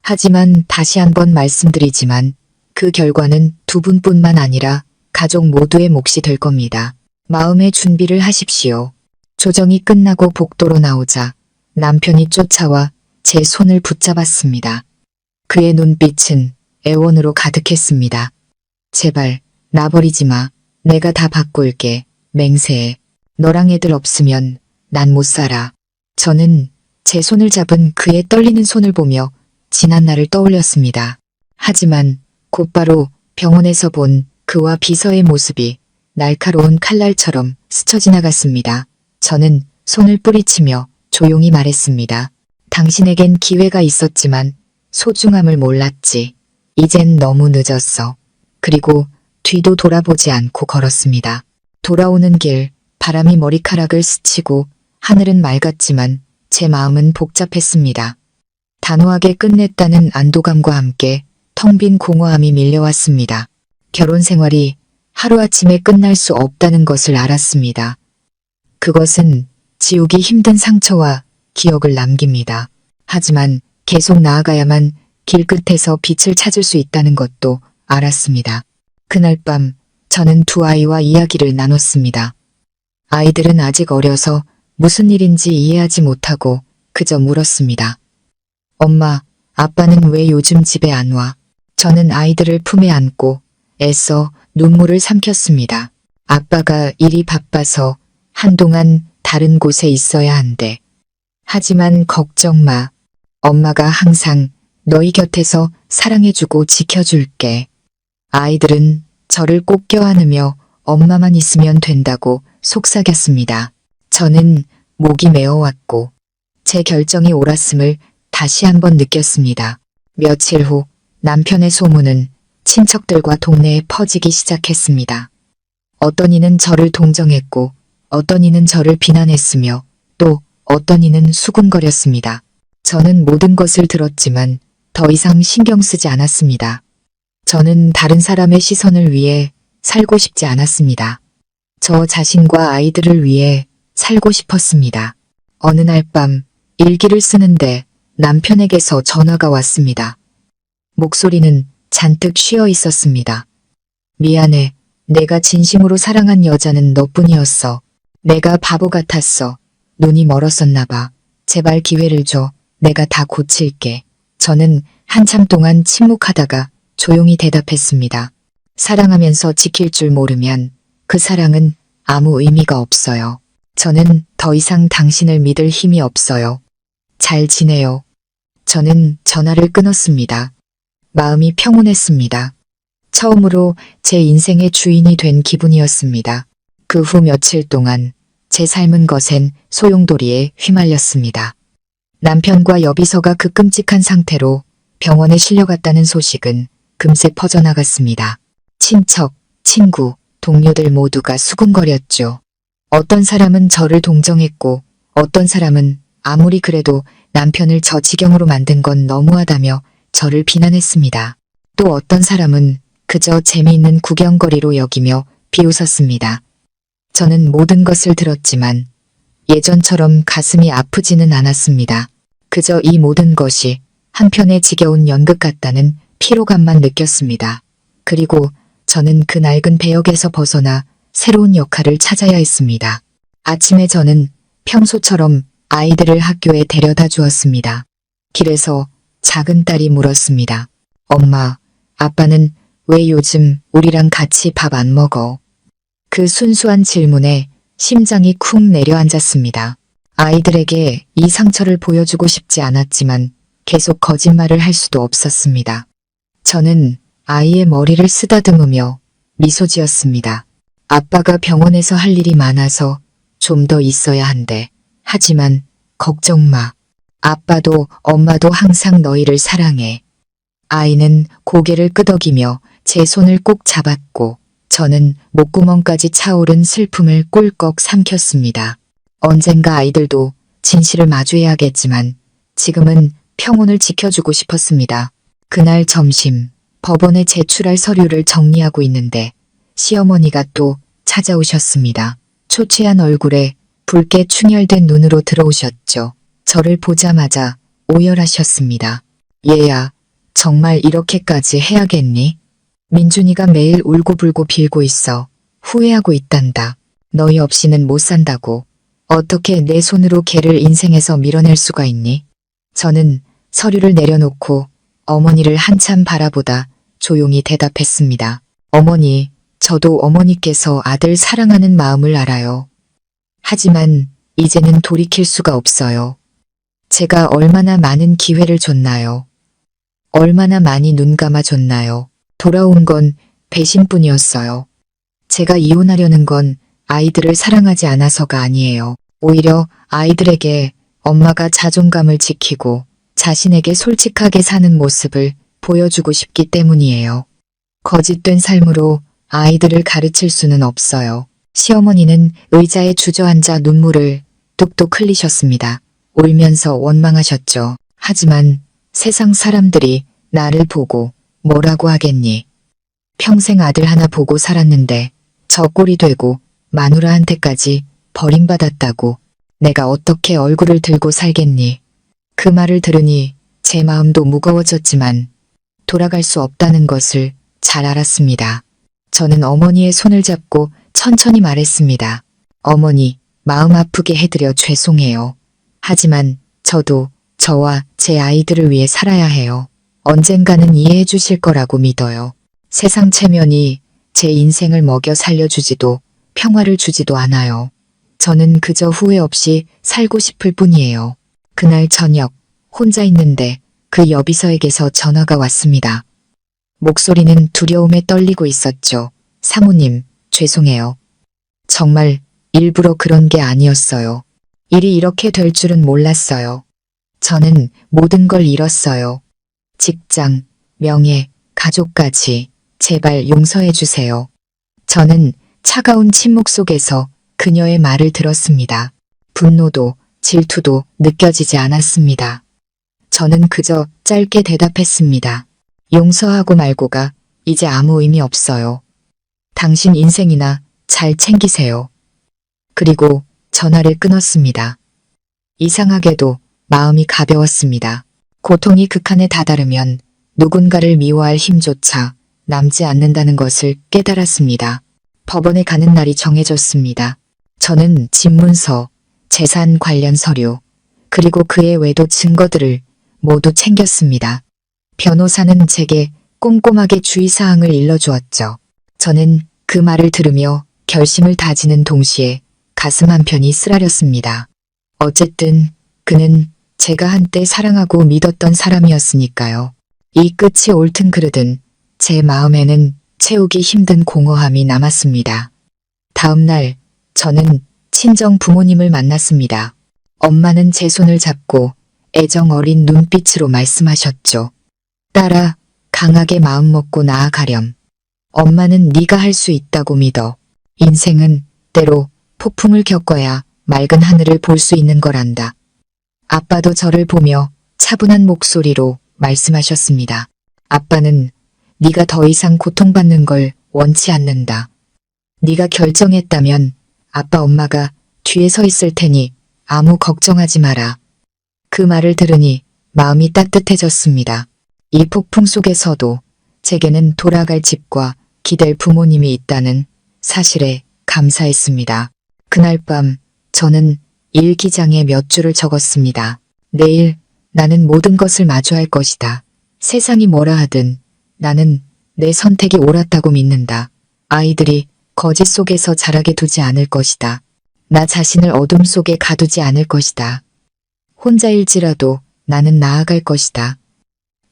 하지만 다시 한번 말씀드리지만 그 결과는 두 분뿐만 아니라 가족 모두의 몫이 될 겁니다. 마음의 준비를 하십시오. 조정이 끝나고 복도로 나오자 남편이 쫓아와 제 손을 붙잡았습니다. 그의 눈빛은 애원으로 가득했습니다. 제발 놔버리지 마. 내가 다 바꿀게. 맹세해. 너랑 애들 없으면 난 못 살아. 저는 제 손을 잡은 그의 떨리는 손을 보며 지난 날을 떠올렸습니다. 하지만 곧바로 병원에서 본 그와 비서의 모습이 날카로운 칼날처럼 스쳐 지나갔습니다. 저는 손을 뿌리치며 조용히 말했습니다. 당신에겐 기회가 있었지만 소중함을 몰랐지. 이젠 너무 늦었어. 그리고 뒤도 돌아보지 않고 걸었습니다. 돌아오는 길 바람이 머리카락을 스치고 하늘은 맑았지만 제 마음은 복잡했습니다. 단호하게 끝냈다는 안도감과 함께 텅 빈 공허함이 밀려왔습니다. 결혼 생활이 하루아침에 끝날 수 없다는 것을 알았습니다. 그것은 지우기 힘든 상처와 기억을 남깁니다. 하지만 계속 나아가야만 길끝에서 빛을 찾을 수 있다는 것도 알았습니다. 그날 밤 저는 두 아이와 이야기를 나눴습니다. 아이들은 아직 어려서 무슨 일인지 이해하지 못하고 그저 물었습니다. 엄마, 아빠는 왜 요즘 집에 안 와? 저는 아이들을 품에 안고 애써 눈물을 삼켰습니다. 아빠가 일이 바빠서 한동안 다른 곳에 있어야 한대. 하지만 걱정 마. 엄마가 항상 너희 곁에서 사랑해주고 지켜줄게. 아이들은 저를 꼭 껴안으며 엄마만 있으면 된다고 속삭였습니다. 저는 목이 메어왔고 제 결정이 옳았음을 다시 한번 느꼈습니다. 며칠 후 남편의 소문은 친척들과 동네에 퍼지기 시작했습니다. 어떤 이는 저를 동정했고 어떤 이는 저를 비난했으며 또 어떤 이는 수군거렸습니다. 저는 모든 것을 들었지만 더 이상 신경 쓰지 않았습니다. 저는 다른 사람의 시선을 위해 살고 싶지 않았습니다. 저 자신과 아이들을 위해 살고 싶었습니다. 어느 날 밤 일기를 쓰는데 남편에게서 전화가 왔습니다. 목소리는 잔뜩 쉬어 있었습니다. 미안해. 내가 진심으로 사랑한 여자는 너뿐이었어. 내가 바보 같았어. 눈이 멀었었나 봐. 제발 기회를 줘. 내가 다 고칠게. 저는 한참 동안 침묵하다가 조용히 대답했습니다. 사랑하면서 지킬 줄 모르면 그 사랑은 아무 의미가 없어요. 저는 더 이상 당신을 믿을 힘이 없어요. 잘 지내요. 저는 전화를 끊었습니다. 마음이 평온했습니다. 처음으로 제 인생의 주인이 된 기분이었습니다. 그 후 며칠 동안 제 삶은 거센 소용돌이에 휘말렸습니다. 남편과 여비서가 그 끔찍한 상태로 병원에 실려갔다는 소식은 금세 퍼져나갔습니다. 친척, 친구, 동료들 모두가 수군거렸죠. 어떤 사람은 저를 동정했고 어떤 사람은 아무리 그래도 남편을 저 지경으로 만든 건 너무하다며 저를 비난했습니다. 또 어떤 사람은 그저 재미있는 구경거리로 여기며 비웃었습니다. 저는 모든 것을 들었지만 예전처럼 가슴이 아프지는 않았습니다. 그저 이 모든 것이 한편의 지겨운 연극 같다는 피로감만 느꼈습니다. 그리고 저는 그 낡은 배역에서 벗어나 새로운 역할을 찾아야 했습니다. 아침에 저는 평소처럼 아이들을 학교에 데려다 주었습니다. 길에서 작은 딸이 물었습니다. 엄마, 아빠는 왜 요즘 우리랑 같이 밥 안 먹어? 그 순수한 질문에 심장이 쿵 내려앉았습니다. 아이들에게 이 상처를 보여주고 싶지 않았지만 계속 거짓말을 할 수도 없었습니다. 저는 아이의 머리를 쓰다듬으며 미소 지었습니다. 아빠가 병원에서 할 일이 많아서 좀 더 있어야 한대. 하지만 걱정 마. 아빠도 엄마도 항상 너희를 사랑해. 아이는 고개를 끄덕이며 제 손을 꼭 잡았고 저는 목구멍까지 차오른 슬픔을 꿀꺽 삼켰습니다. 언젠가 아이들도 진실을 마주해야겠지만 지금은 평온을 지켜주고 싶었습니다. 그날 점심 법원에 제출할 서류를 정리하고 있는데 시어머니가 또 찾아오셨습니다. 초췌한 얼굴에 붉게 충혈된 눈으로 들어오셨죠. 저를 보자마자 오열하셨습니다. 얘야, 정말 이렇게까지 해야겠니? 민준이가 매일 울고불고 빌고 있어. 후회하고 있단다. 너희 없이는 못 산다고. 어떻게 내 손으로 걔를 인생에서 밀어낼 수가 있니? 저는 서류를 내려놓고 어머니를 한참 바라보다 조용히 대답했습니다. 어머니, 저도 어머니께서 아들 사랑하는 마음을 알아요. 하지만 이제는 돌이킬 수가 없어요. 제가 얼마나 많은 기회를 줬나요? 얼마나 많이 눈 감아줬나요? 돌아온 건 배신뿐이었어요. 제가 이혼하려는 건 아이들을 사랑하지 않아서가 아니에요. 오히려 아이들에게 엄마가 자존감을 지키고 자신에게 솔직하게 사는 모습을 보여주고 싶기 때문이에요. 거짓된 삶으로 아이들을 가르칠 수는 없어요. 시어머니는 의자에 주저앉아 눈물을 뚝뚝 흘리셨습니다. 울면서 원망하셨죠. 하지만 세상 사람들이 나를 보고 뭐라고 하겠니? 평생 아들 하나 보고 살았는데 저 꼴이 되고 마누라한테까지 버림받았다고 내가 어떻게 얼굴을 들고 살겠니? 그 말을 들으니 제 마음도 무거워졌지만 돌아갈 수 없다는 것을 잘 알았습니다. 저는 어머니의 손을 잡고 천천히 말했습니다. 어머니, 마음 아프게 해드려 죄송해요. 하지만 저도 저와 제 아이들을 위해 살아야 해요. 언젠가는 이해해 주실 거라고 믿어요. 세상 체면이 제 인생을 먹여 살려주지도 평화를 주지도 않아요. 저는 그저 후회 없이 살고 싶을 뿐이에요. 그날 저녁 혼자 있는데 그 여비서에게서 전화가 왔습니다. 목소리는 두려움에 떨리고 있었죠. 사모님, 죄송해요. 정말 일부러 그런 게 아니었어요. 일이 이렇게 될 줄은 몰랐어요. 저는 모든 걸 잃었어요. 직장, 명예, 가족까지. 제발 용서해 주세요. 저는 차가운 침묵 속에서 그녀의 말을 들었습니다. 분노도 질투도 느껴지지 않았습니다. 저는 그저 짧게 대답했습니다. 용서하고 말고가 이제 아무 의미 없어요. 당신 인생이나 잘 챙기세요. 그리고 전화를 끊었습니다. 이상하게도 마음이 가벼웠습니다. 고통이 극한에 다다르면 누군가를 미워할 힘조차 남지 않는다는 것을 깨달았습니다. 법원에 가는 날이 정해졌습니다. 저는 집문서, 재산 관련 서류, 그리고 그의 외도 증거들을 모두 챙겼습니다. 변호사는 제게 꼼꼼하게 주의사항을 일러주었죠. 저는 그 말을 들으며 결심을 다지는 동시에 가슴 한편이 쓰라렸습니다. 어쨌든 그는 제가 한때 사랑하고 믿었던 사람이었으니까요. 이 끝이 옳든 그르든 제 마음에는 채우기 힘든 공허함이 남았습니다. 다음 날 저는 친정 부모님을 만났습니다. 엄마는 제 손을 잡고 애정 어린 눈빛으로 말씀하셨죠. 딸아, 강하게 마음먹고 나아가렴. 엄마는 네가 할 수 있다고 믿어. 인생은 때로 폭풍을 겪어야 맑은 하늘을 볼 수 있는 거란다. 아빠도 저를 보며 차분한 목소리로 말씀하셨습니다. 아빠는 네가 더 이상 고통받는 걸 원치 않는다. 네가 결정했다면 아빠 엄마가 뒤에 서 있을 테니 아무 걱정하지 마라. 그 말을 들으니 마음이 따뜻해졌습니다. 이 폭풍 속에서도 제게는 돌아갈 집과 기댈 부모님이 있다는 사실에 감사했습니다. 그날 밤 저는 일기장에 몇 줄을 적었습니다. 내일 나는 모든 것을 마주할 것이다. 세상이 뭐라 하든 나는 내 선택이 옳았다고 믿는다. 아이들이 거짓 속에서 자라게 두지 않을 것이다. 나 자신을 어둠 속에 가두지 않을 것이다. 혼자일지라도 나는 나아갈 것이다.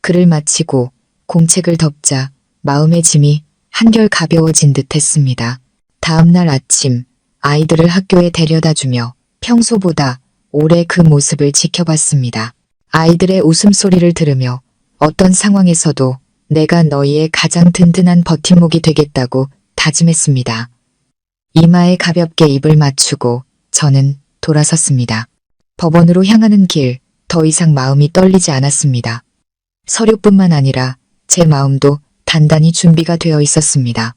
글을 마치고 공책을 덮자 마음의 짐이 한결 가벼워진 듯 했습니다. 다음 날 아침 아이들을 학교에 데려다주며 평소보다 오래 그 모습을 지켜봤습니다. 아이들의 웃음소리를 들으며 어떤 상황에서도 내가 너희의 가장 든든한 버팀목이 되겠다고 다짐했습니다. 이마에 가볍게 입을 맞추고 저는 돌아섰습니다. 법원으로 향하는 길, 더 이상 마음이 떨리지 않았습니다. 서류뿐만 아니라 제 마음도 단단히 준비가 되어 있었습니다.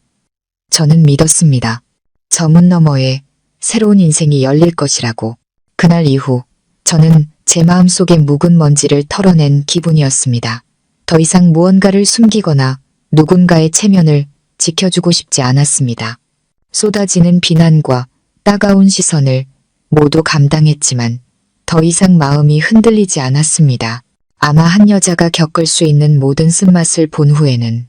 저는 믿었습니다. 저 문 너머에 새로운 인생이 열릴 것이라고. 그날 이후 저는 제 마음속의 묵은 먼지를 털어낸 기분이었습니다. 더 이상 무언가를 숨기거나 누군가의 체면을 지켜주고 싶지 않았습니다. 쏟아지는 비난과 따가운 시선을 모두 감당했지만 더 이상 마음이 흔들리지 않았습니다. 아마 한 여자가 겪을 수 있는 모든 쓴맛을 본 후에는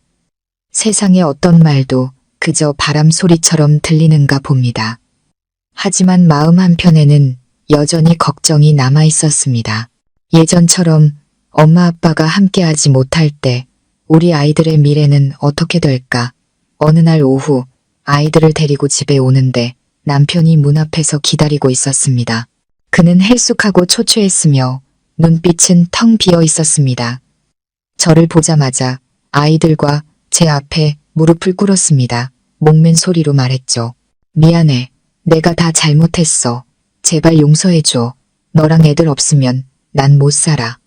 세상의 어떤 말도 그저 바람 소리처럼 들리는가 봅니다. 하지만 마음 한편에는 여전히 걱정이 남아 있었습니다. 예전처럼 엄마 아빠가 함께하지 못할 때 우리 아이들의 미래는 어떻게 될까? 어느 날 오후 아이들을 데리고 집에 오는데 남편이 문 앞에서 기다리고 있었습니다. 그는 헬쑥하고 초췌했으며 눈빛은 텅 비어 있었습니다. 저를 보자마자 아이들과 제 앞에 무릎을 꿇었습니다. 목맨 소리로 말했죠. 미안해. 내가 다 잘못했어. 제발 용서해줘. 너랑 애들 없으면 난 못 살아.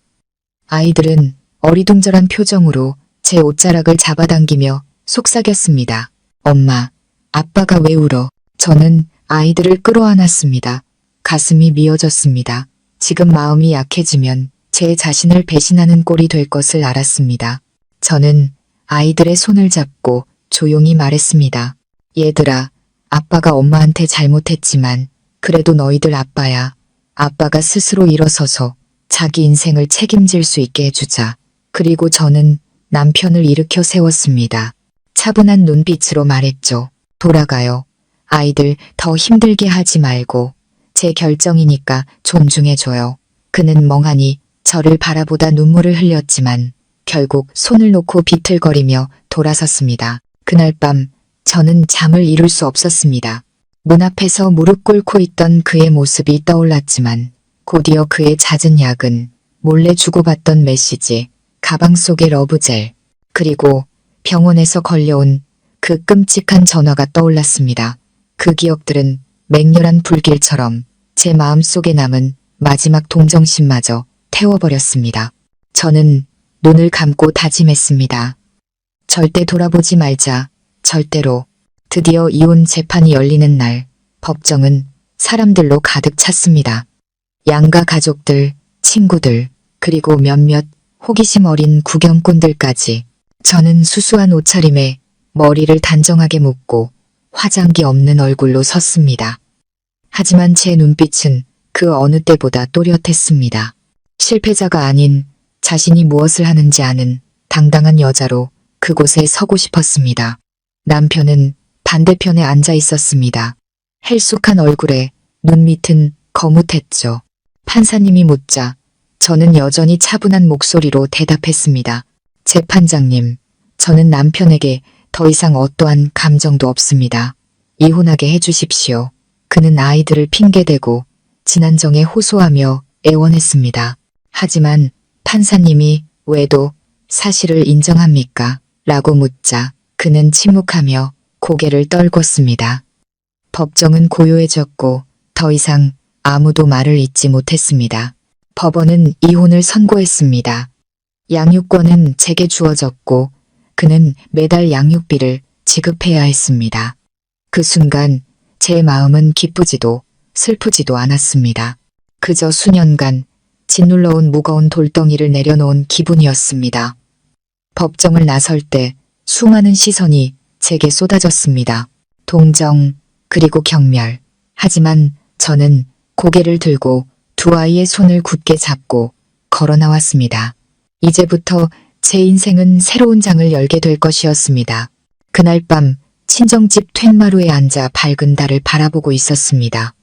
아이들은 어리둥절한 표정으로 제 옷자락을 잡아당기며 속삭였습니다. 엄마, 아빠가 왜 울어? 저는 아이들을 끌어안았습니다. 가슴이 미어졌습니다. 지금 마음이 약해지면 제 자신을 배신하는 꼴이 될 것을 알았습니다. 저는 아이들의 손을 잡고 조용히 말했습니다. 얘들아, 아빠가 엄마한테 잘못했지만 그래도 너희들 아빠야. 아빠가 스스로 일어서서 자기 인생을 책임질 수 있게 해주자. 그리고 저는 남편을 일으켜 세웠습니다. 차분한 눈빛으로 말했죠. 돌아가요. 아이들 더 힘들게 하지 말고 제 결정이니까 존중해줘요. 그는 멍하니 저를 바라보다 눈물을 흘렸지만 결국 손을 놓고 비틀거리며 돌아섰습니다. 그날 밤 저는 잠을 이룰 수 없었습니다. 문 앞에서 무릎 꿇고 있던 그의 모습이 떠올랐지만 곧이어 그의 잦은 야근, 몰래 주고받던 메시지, 가방 속의 러브젤, 그리고 병원에서 걸려온 그 끔찍한 전화가 떠올랐습니다. 그 기억들은 맹렬한 불길처럼 제 마음속에 남은 마지막 동정심마저 태워버렸습니다. 저는 눈을 감고 다짐했습니다. 절대 돌아보지 말자. 절대로. 드디어 이혼 재판이 열리는 날, 법정은 사람들로 가득 찼습니다. 양가 가족들, 친구들, 그리고 몇몇 호기심 어린 구경꾼들까지. 저는 수수한 옷차림에 머리를 단정하게 묶고 화장기 없는 얼굴로 섰습니다. 하지만 제 눈빛은 그 어느 때보다 또렷했습니다. 실패자가 아닌 자신이 무엇을 하는지 아는 당당한 여자로 그곳에 서고 싶었습니다. 남편은 반대편에 앉아 있었습니다. 헬쑥한 얼굴에 눈 밑은 거뭇했죠. 판사님이 묻자 저는 여전히 차분한 목소리로 대답했습니다. 재판장님, 저는 남편에게 더 이상 어떠한 감정도 없습니다. 이혼하게 해주십시오. 그는 아이들을 핑계대고 진한정에 호소하며 애원했습니다. 하지만 판사님이 왜도 사실을 인정합니까? 라고 묻자 그는 침묵하며 고개를 떨궜습니다. 법정은 고요해졌고 더 이상 아무도 말을 잇지 못했습니다. 법원은 이혼을 선고했습니다. 양육권은 제게 주어졌고 그는 매달 양육비를 지급해야 했습니다. 그 순간 제 마음은 기쁘지도 슬프지도 않았습니다. 그저 수년간 짓눌러온 무거운 돌덩이를 내려놓은 기분이었습니다. 법정을 나설 때 수많은 시선이 제게 쏟아졌습니다. 동정, 그리고 경멸. 하지만 저는 고개를 들고 두 아이의 손을 굳게 잡고 걸어 나왔습니다. 이제부터 제 인생은 새로운 장을 열게 될 것이었습니다. 그날 밤 친정집 툇마루에 앉아 밝은 달을 바라보고 있었습니다.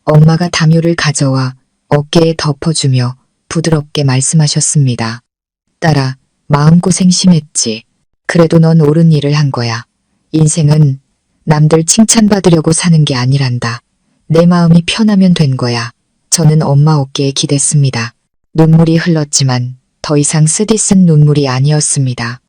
엄마가 담요를 가져와 어깨에 덮어주며 부드럽게 말씀하셨습니다. 딸아, 마음고생 심했지. 그래도 넌 옳은 일을 한 거야. 인생은 남들 칭찬받으려고 사는 게 아니란다. 내 마음이 편하면 된 거야. 저는 엄마 어깨에 기댔습니다. 눈물이 흘렀지만 더 이상 쓰디쓴 눈물이 아니었습니다.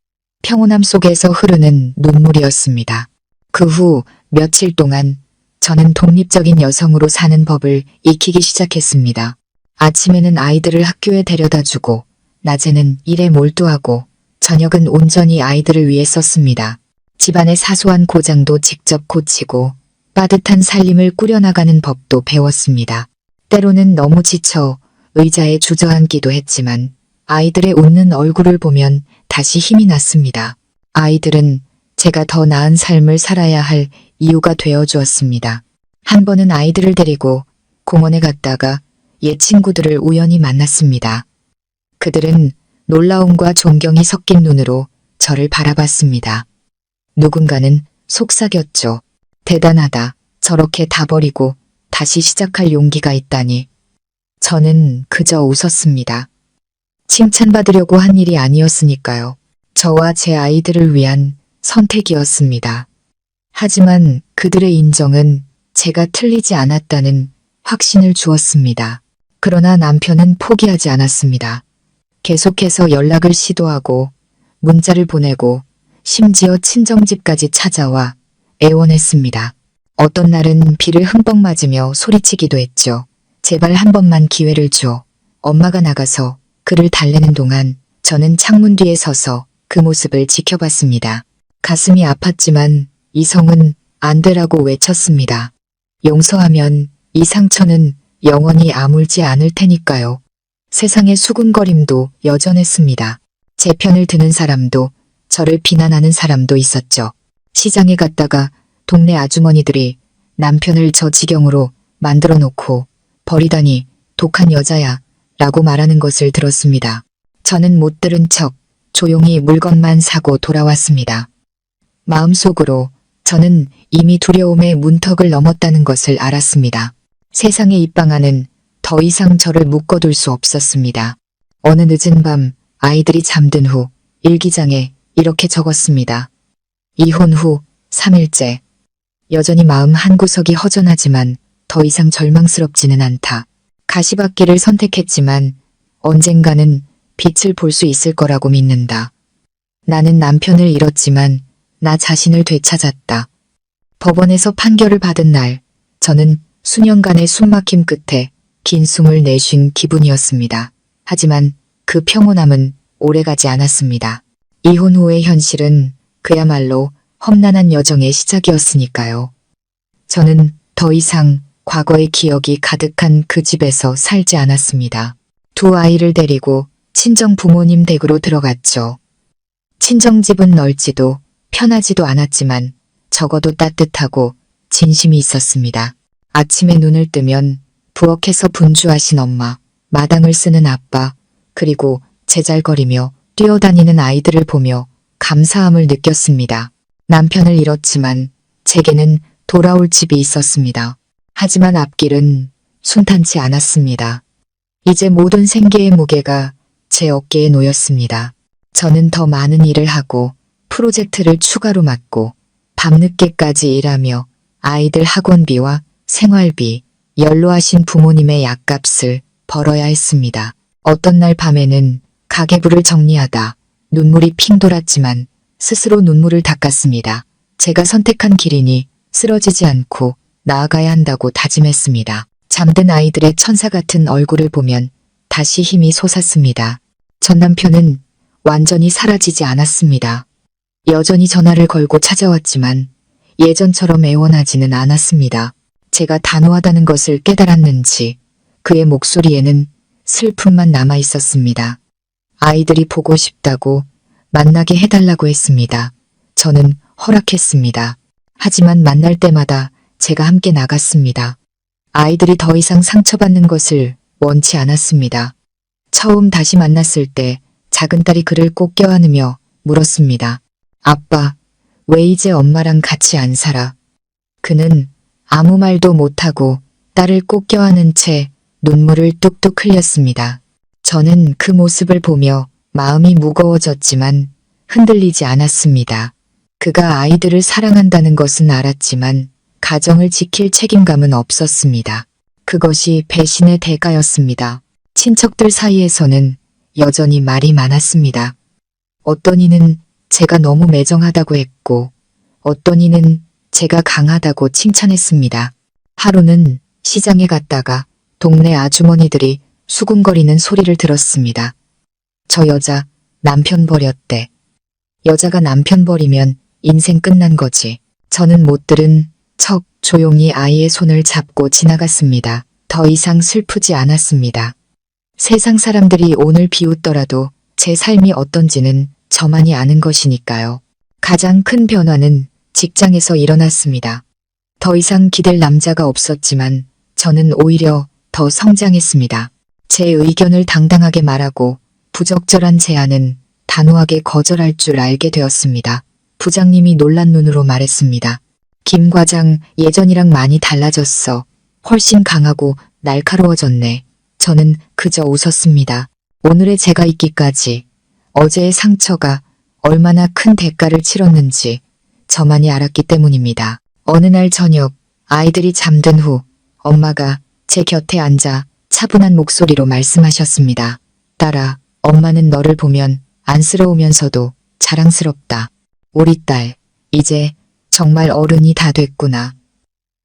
평온함 속에서 흐르는 눈물이었습니다. 그 후 며칠 동안 저는 독립적인 여성으로 사는 법을 익히기 시작했습니다. 아침에는 아이들을 학교에 데려다주고 낮에는 일에 몰두하고 저녁은 온전히 아이들을 위해 썼습니다. 집안의 사소한 고장도 직접 고치고 빠듯한 살림을 꾸려나가는 법도 배웠습니다. 때로는 너무 지쳐 의자에 주저앉기도 했지만 아이들의 웃는 얼굴을 보면 다시 힘이 났습니다. 아이들은 제가 더 나은 삶을 살아야 할 이유가 되어 주었습니다. 한 번은 아이들을 데리고 공원에 갔다가 옛 친구들을 우연히 만났습니다. 그들은 놀라움과 존경이 섞인 눈으로 저를 바라봤습니다. 누군가는 속삭였죠. 대단하다. 저렇게 다 버리고 다시 시작할 용기가 있다니. 저는 그저 웃었습니다. 칭찬받으려고 한 일이 아니었으니까요. 저와 제 아이들을 위한 선택이었습니다. 하지만 그들의 인정은 제가 틀리지 않았다는 확신을 주었습니다. 그러나 남편은 포기하지 않았습니다. 계속해서 연락을 시도하고 문자를 보내고 심지어 친정집까지 찾아와 애원했습니다. 어떤 날은 비를 흠뻑 맞으며 소리치기도 했죠. 제발 한 번만 기회를 줘. 엄마가 나가서 그를 달래는 동안 저는 창문 뒤에 서서 그 모습을 지켜봤습니다. 가슴이 아팠지만 이성은 안 되라고 외쳤습니다. 용서하면 이 상처는 영원히 아물지 않을 테니까요. 세상의 수군거림도 여전했습니다. 제 편을 드는 사람도 저를 비난하는 사람도 있었죠. 시장에 갔다가 동네 아주머니들이 남편을 저 지경으로 만들어 놓고 버리다니 독한 여자야 라고 말하는 것을 들었습니다. 저는 못 들은 척 조용히 물건만 사고 돌아왔습니다. 마음속으로 저는 이미 두려움의 문턱을 넘었다는 것을 알았습니다. 세상의 입방아는 더 이상 저를 묶어둘 수 없었습니다. 어느 늦은 밤 아이들이 잠든 후 일기장에 이렇게 적었습니다. 이혼 후 3일째. 여전히 마음 한구석이 허전하지만 더 이상 절망스럽지는 않다. 가시밭길을 선택했지만 언젠가는 빛을 볼 수 있을 거라고 믿는다. 나는 남편을 잃었지만 나 자신을 되찾았다. 법원에서 판결을 받은 날, 저는 수년간의 숨막힘 끝에 긴 숨을 내쉰 기분이었습니다. 하지만 그 평온함은 오래가지 않았습니다. 이혼 후의 현실은 그야말로 험난한 여정의 시작이었으니까요. 저는 더 이상 과거의 기억이 가득한 그 집에서 살지 않았습니다. 두 아이를 데리고 친정 부모님 댁으로 들어갔죠. 친정집은 넓지도 편하지도 않았지만 적어도 따뜻하고 진심이 있었습니다. 아침에 눈을 뜨면 부엌에서 분주하신 엄마, 마당을 쓰는 아빠, 그리고 제잘거리며 뛰어다니는 아이들을 보며 감사함을 느꼈습니다. 남편을 잃었지만 제게는 돌아올 집이 있었습니다. 하지만 앞길은 순탄치 않았습니다. 이제 모든 생계의 무게가 제 어깨에 놓였습니다. 저는 더 많은 일을 하고 프로젝트를 추가로 맡고 밤늦게까지 일하며 아이들 학원비와 생활비, 연로하신 부모님의 약값을 벌어야 했습니다. 어떤 날 밤에는 가계부를 정리하다 눈물이 핑 돌았지만 스스로 눈물을 닦았습니다. 제가 선택한 길이니 쓰러지지 않고 나아가야 한다고 다짐했습니다. 잠든 아이들의 천사 같은 얼굴을 보면 다시 힘이 솟았습니다. 전 남편은 완전히 사라지지 않았습니다. 여전히 전화를 걸고 찾아왔지만 예전처럼 애원하지는 않았습니다. 제가 단호하다는 것을 깨달았는지 그의 목소리에는 슬픔만 남아 있었습니다. 아이들이 보고 싶다고 만나게 해달라고 했습니다. 저는 허락했습니다. 하지만 만날 때마다 제가 함께 나갔습니다. 아이들이 더 이상 상처받는 것을 원치 않았습니다. 처음 다시 만났을 때 작은 딸이 그를 꼭 껴안으며 물었습니다. 아빠, 왜 이제 엄마랑 같이 안 살아? 그는 아무 말도 못하고 딸을 꼭 껴안은 채 눈물을 뚝뚝 흘렸습니다. 저는 그 모습을 보며 마음이 무거워졌지만 흔들리지 않았습니다. 그가 아이들을 사랑한다는 것은 알았지만 가정을 지킬 책임감은 없었습니다. 그것이 배신의 대가였습니다. 친척들 사이에서는 여전히 말이 많았습니다. 어떤 이는 제가 너무 매정하다고 했고 어떤 이는 제가 강하다고 칭찬했습니다. 하루는 시장에 갔다가 동네 아주머니들이 수군거리는 소리를 들었습니다. 저 여자 남편 버렸대. 여자가 남편 버리면 인생 끝난 거지. 저는 못 들은 척 조용히 아이의 손을 잡고 지나갔습니다. 더 이상 슬프지 않았습니다. 세상 사람들이 오늘 비웃더라도 제 삶이 어떤지는 저만이 아는 것이니까요. 가장 큰 변화는 직장에서 일어났습니다. 더 이상 기댈 남자가 없었지만 저는 오히려 더 성장했습니다. 제 의견을 당당하게 말하고 부적절한 제안은 단호하게 거절할 줄 알게 되었습니다. 부장님이 놀란 눈으로 말했습니다. 김 과장, 예전이랑 많이 달라졌어. 훨씬 강하고 날카로워졌네. 저는 그저 웃었습니다. 오늘의 제가 있기까지 어제의 상처가 얼마나 큰 대가를 치렀는지 저만이 알았기 때문입니다. 어느 날 저녁 아이들이 잠든 후 엄마가 제 곁에 앉아 차분한 목소리로 말씀하셨습니다. 딸아, 엄마는 너를 보면 안쓰러우면서도 자랑스럽다. 우리 딸, 이제 정말 어른이 다 됐구나.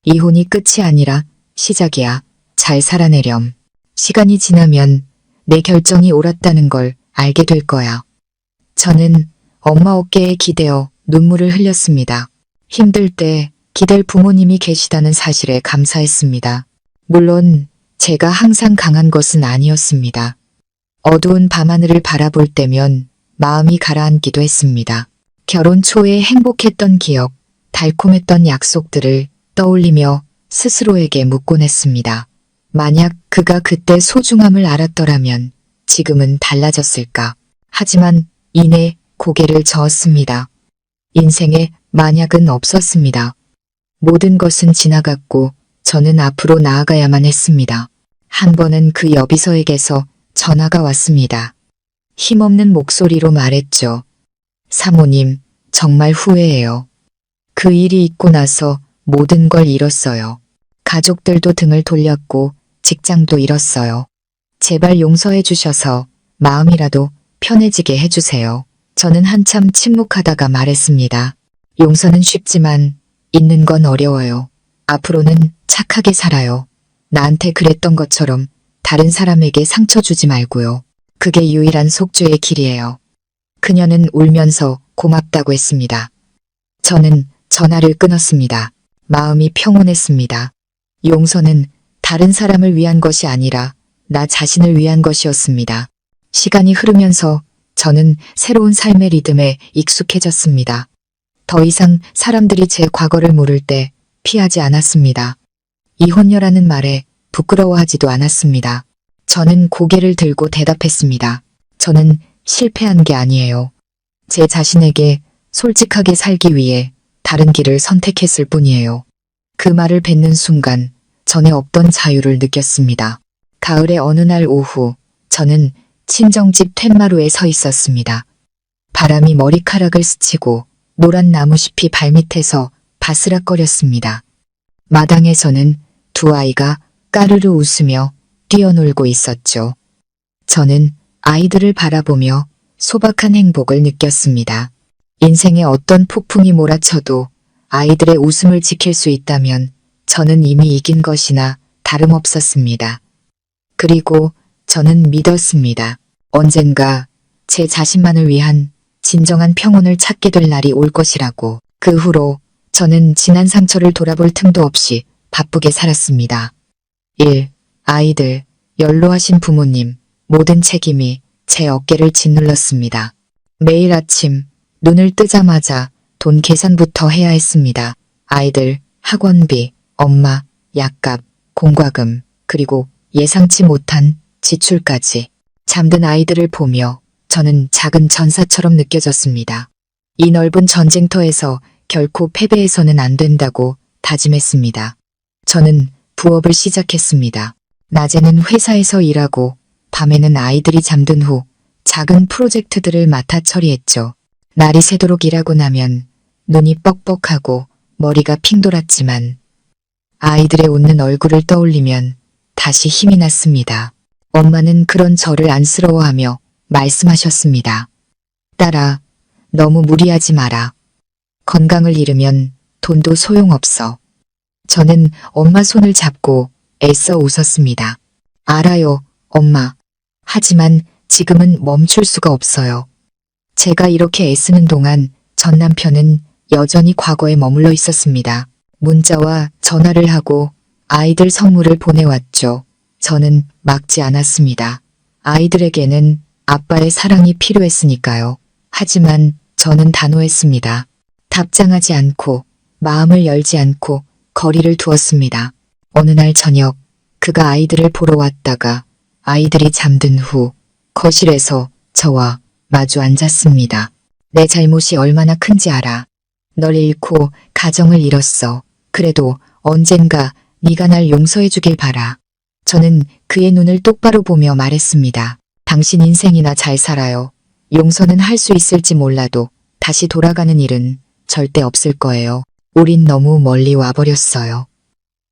이혼이 끝이 아니라 시작이야. 잘 살아내렴. 시간이 지나면 내 결정이 옳았다는 걸 알게 될 거야. 저는 엄마 어깨에 기대어 눈물을 흘렸습니다. 힘들 때 기댈 부모님이 계시다는 사실에 감사했습니다. 물론 제가 항상 강한 것은 아니었습니다. 어두운 밤하늘을 바라볼 때면 마음이 가라앉기도 했습니다. 결혼 초에 행복했던 기억, 달콤했던 약속들을 떠올리며 스스로에게 묻곤 했습니다. 만약 그가 그때 소중함을 알았더라면 지금은 달라졌을까. 하지만 이내 고개를 저었습니다. 인생에 만약은 없었습니다. 모든 것은 지나갔고 저는 앞으로 나아가야만 했습니다. 한 번은 그 여비서에게서 전화가 왔습니다. 힘없는 목소리로 말했죠. 사모님, 정말 후회해요. 그 일이 있고 나서 모든 걸 잃었어요. 가족들도 등을 돌렸고 직장도 잃었어요. 제발 용서해 주셔서 마음이라도 편해지게 해주세요. 저는 한참 침묵하다가 말했습니다. 용서는 쉽지만 잊는 건 어려워요. 앞으로는 착하게 살아요. 나한테 그랬던 것처럼 다른 사람에게 상처 주지 말고요. 그게 유일한 속죄의 길이에요. 그녀는 울면서 고맙다고 했습니다. 저는 전화를 끊었습니다. 마음이 평온했습니다. 용서는 다른 사람을 위한 것이 아니라 나 자신을 위한 것이었습니다. 시간이 흐르면서 저는 새로운 삶의 리듬에 익숙해졌습니다. 더 이상 사람들이 제 과거를 물을 때 피하지 않았습니다. 이혼녀라는 말에 부끄러워하지도 않았습니다. 저는 고개를 들고 대답했습니다. 저는 실패한 게 아니에요. 제 자신에게 솔직하게 살기 위해 다른 길을 선택했을 뿐이에요. 그 말을 뱉는 순간 전에 없던 자유를 느꼈습니다. 가을의 어느 날 오후 저는 친정집 툇마루에 서 있었습니다. 바람이 머리카락을 스치고 노란 나무잎이 발밑에서 바스락거렸습니다. 마당에서는 두 아이가 까르르 웃으며 뛰어놀고 있었죠. 저는 아이들을 바라보며 소박한 행복을 느꼈습니다. 인생에 어떤 폭풍이 몰아쳐도 아이들의 웃음을 지킬 수 있다면 저는 이미 이긴 것이나 다름없었습니다. 그리고 저는 믿었습니다. 언젠가 제 자신만을 위한 진정한 평온을 찾게 될 날이 올 것이라고. 그 후로 저는 지난 상처를 돌아볼 틈도 없이 바쁘게 살았습니다. 1. 아이들, 연로하신 부모님, 모든 책임이 제 어깨를 짓눌렀습니다. 매일 아침 눈을 뜨자마자 돈 계산부터 해야 했습니다. 아이들, 학원비, 엄마, 약값, 공과금, 그리고 예상치 못한 지출까지. 잠든 아이들을 보며 저는 작은 전사처럼 느껴졌습니다. 이 넓은 전쟁터에서 결코 패배해서는 안 된다고 다짐했습니다. 저는 부업을 시작했습니다. 낮에는 회사에서 일하고 밤에는 아이들이 잠든 후 작은 프로젝트들을 맡아 처리했죠. 날이 새도록 일하고 나면 눈이 뻑뻑하고 머리가 핑 돌았지만 아이들의 웃는 얼굴을 떠올리면 다시 힘이 났습니다. 엄마는 그런 저를 안쓰러워하며 말씀하셨습니다. 딸아, 너무 무리하지 마라. 건강을 잃으면 돈도 소용없어. 저는 엄마 손을 잡고 애써 웃었습니다. 알아요, 엄마. 하지만 지금은 멈출 수가 없어요. 제가 이렇게 애쓰는 동안 전 남편은 여전히 과거에 머물러 있었습니다. 문자와 전화를 하고 아이들 선물을 보내왔죠. 저는 막지 않았습니다. 아이들에게는 아빠의 사랑이 필요했으니까요. 하지만 저는 단호했습니다. 답장하지 않고 마음을 열지 않고 거리를 두었습니다. 어느 날 저녁 그가 아이들을 보러 왔다가 아이들이 잠든 후 거실에서 저와 마주 앉았습니다. 내 잘못이 얼마나 큰지 알아. 널 잃고 가정을 잃었어. 그래도 언젠가 네가 날 용서해 주길 바라. 저는 그의 눈을 똑바로 보며 말했습니다. 당신 인생이나 잘 살아요. 용서는 할 수 있을지 몰라도 다시 돌아가는 일은 절대 없을 거예요. 우린 너무 멀리 와버렸어요.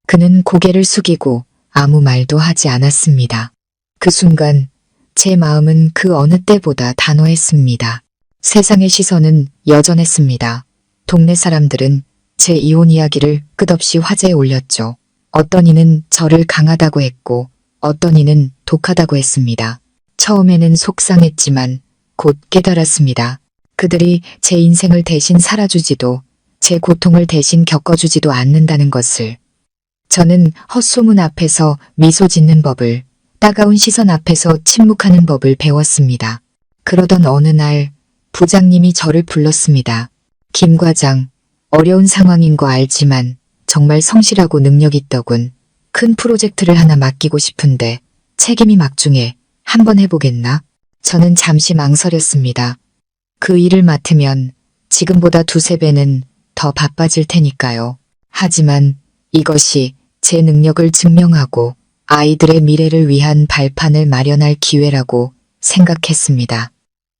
그는 고개를 숙이고 아무 말도 하지 않았습니다. 그 순간 제 마음은 그 어느 때보다 단호했습니다. 세상의 시선은 여전했습니다. 동네 사람들은 제 이혼 이야기를 끝없이 화제에 올렸죠. 어떤 이는 저를 강하다고 했고 어떤 이는 독하다고 했습니다. 처음에는 속상했지만 곧 깨달았습니다. 그들이 제 인생을 대신 살아주지도 제 고통을 대신 겪어주지도 않는다는 것을. 저는 헛소문 앞에서 미소 짓는 법을, 따가운 시선 앞에서 침묵하는 법을 배웠습니다. 그러던 어느 날 부장님이 저를 불렀습니다. 김 과장, 어려운 상황인 거 알지만 정말 성실하고 능력 있더군. 큰 프로젝트를 하나 맡기고 싶은데 책임이 막중해. 한번 해보겠나? 저는 잠시 망설였습니다. 그 일을 맡으면 지금보다 두세 배는 더 바빠질 테니까요. 하지만 이것이 제 능력을 증명하고 아이들의 미래를 위한 발판을 마련할 기회라고 생각했습니다.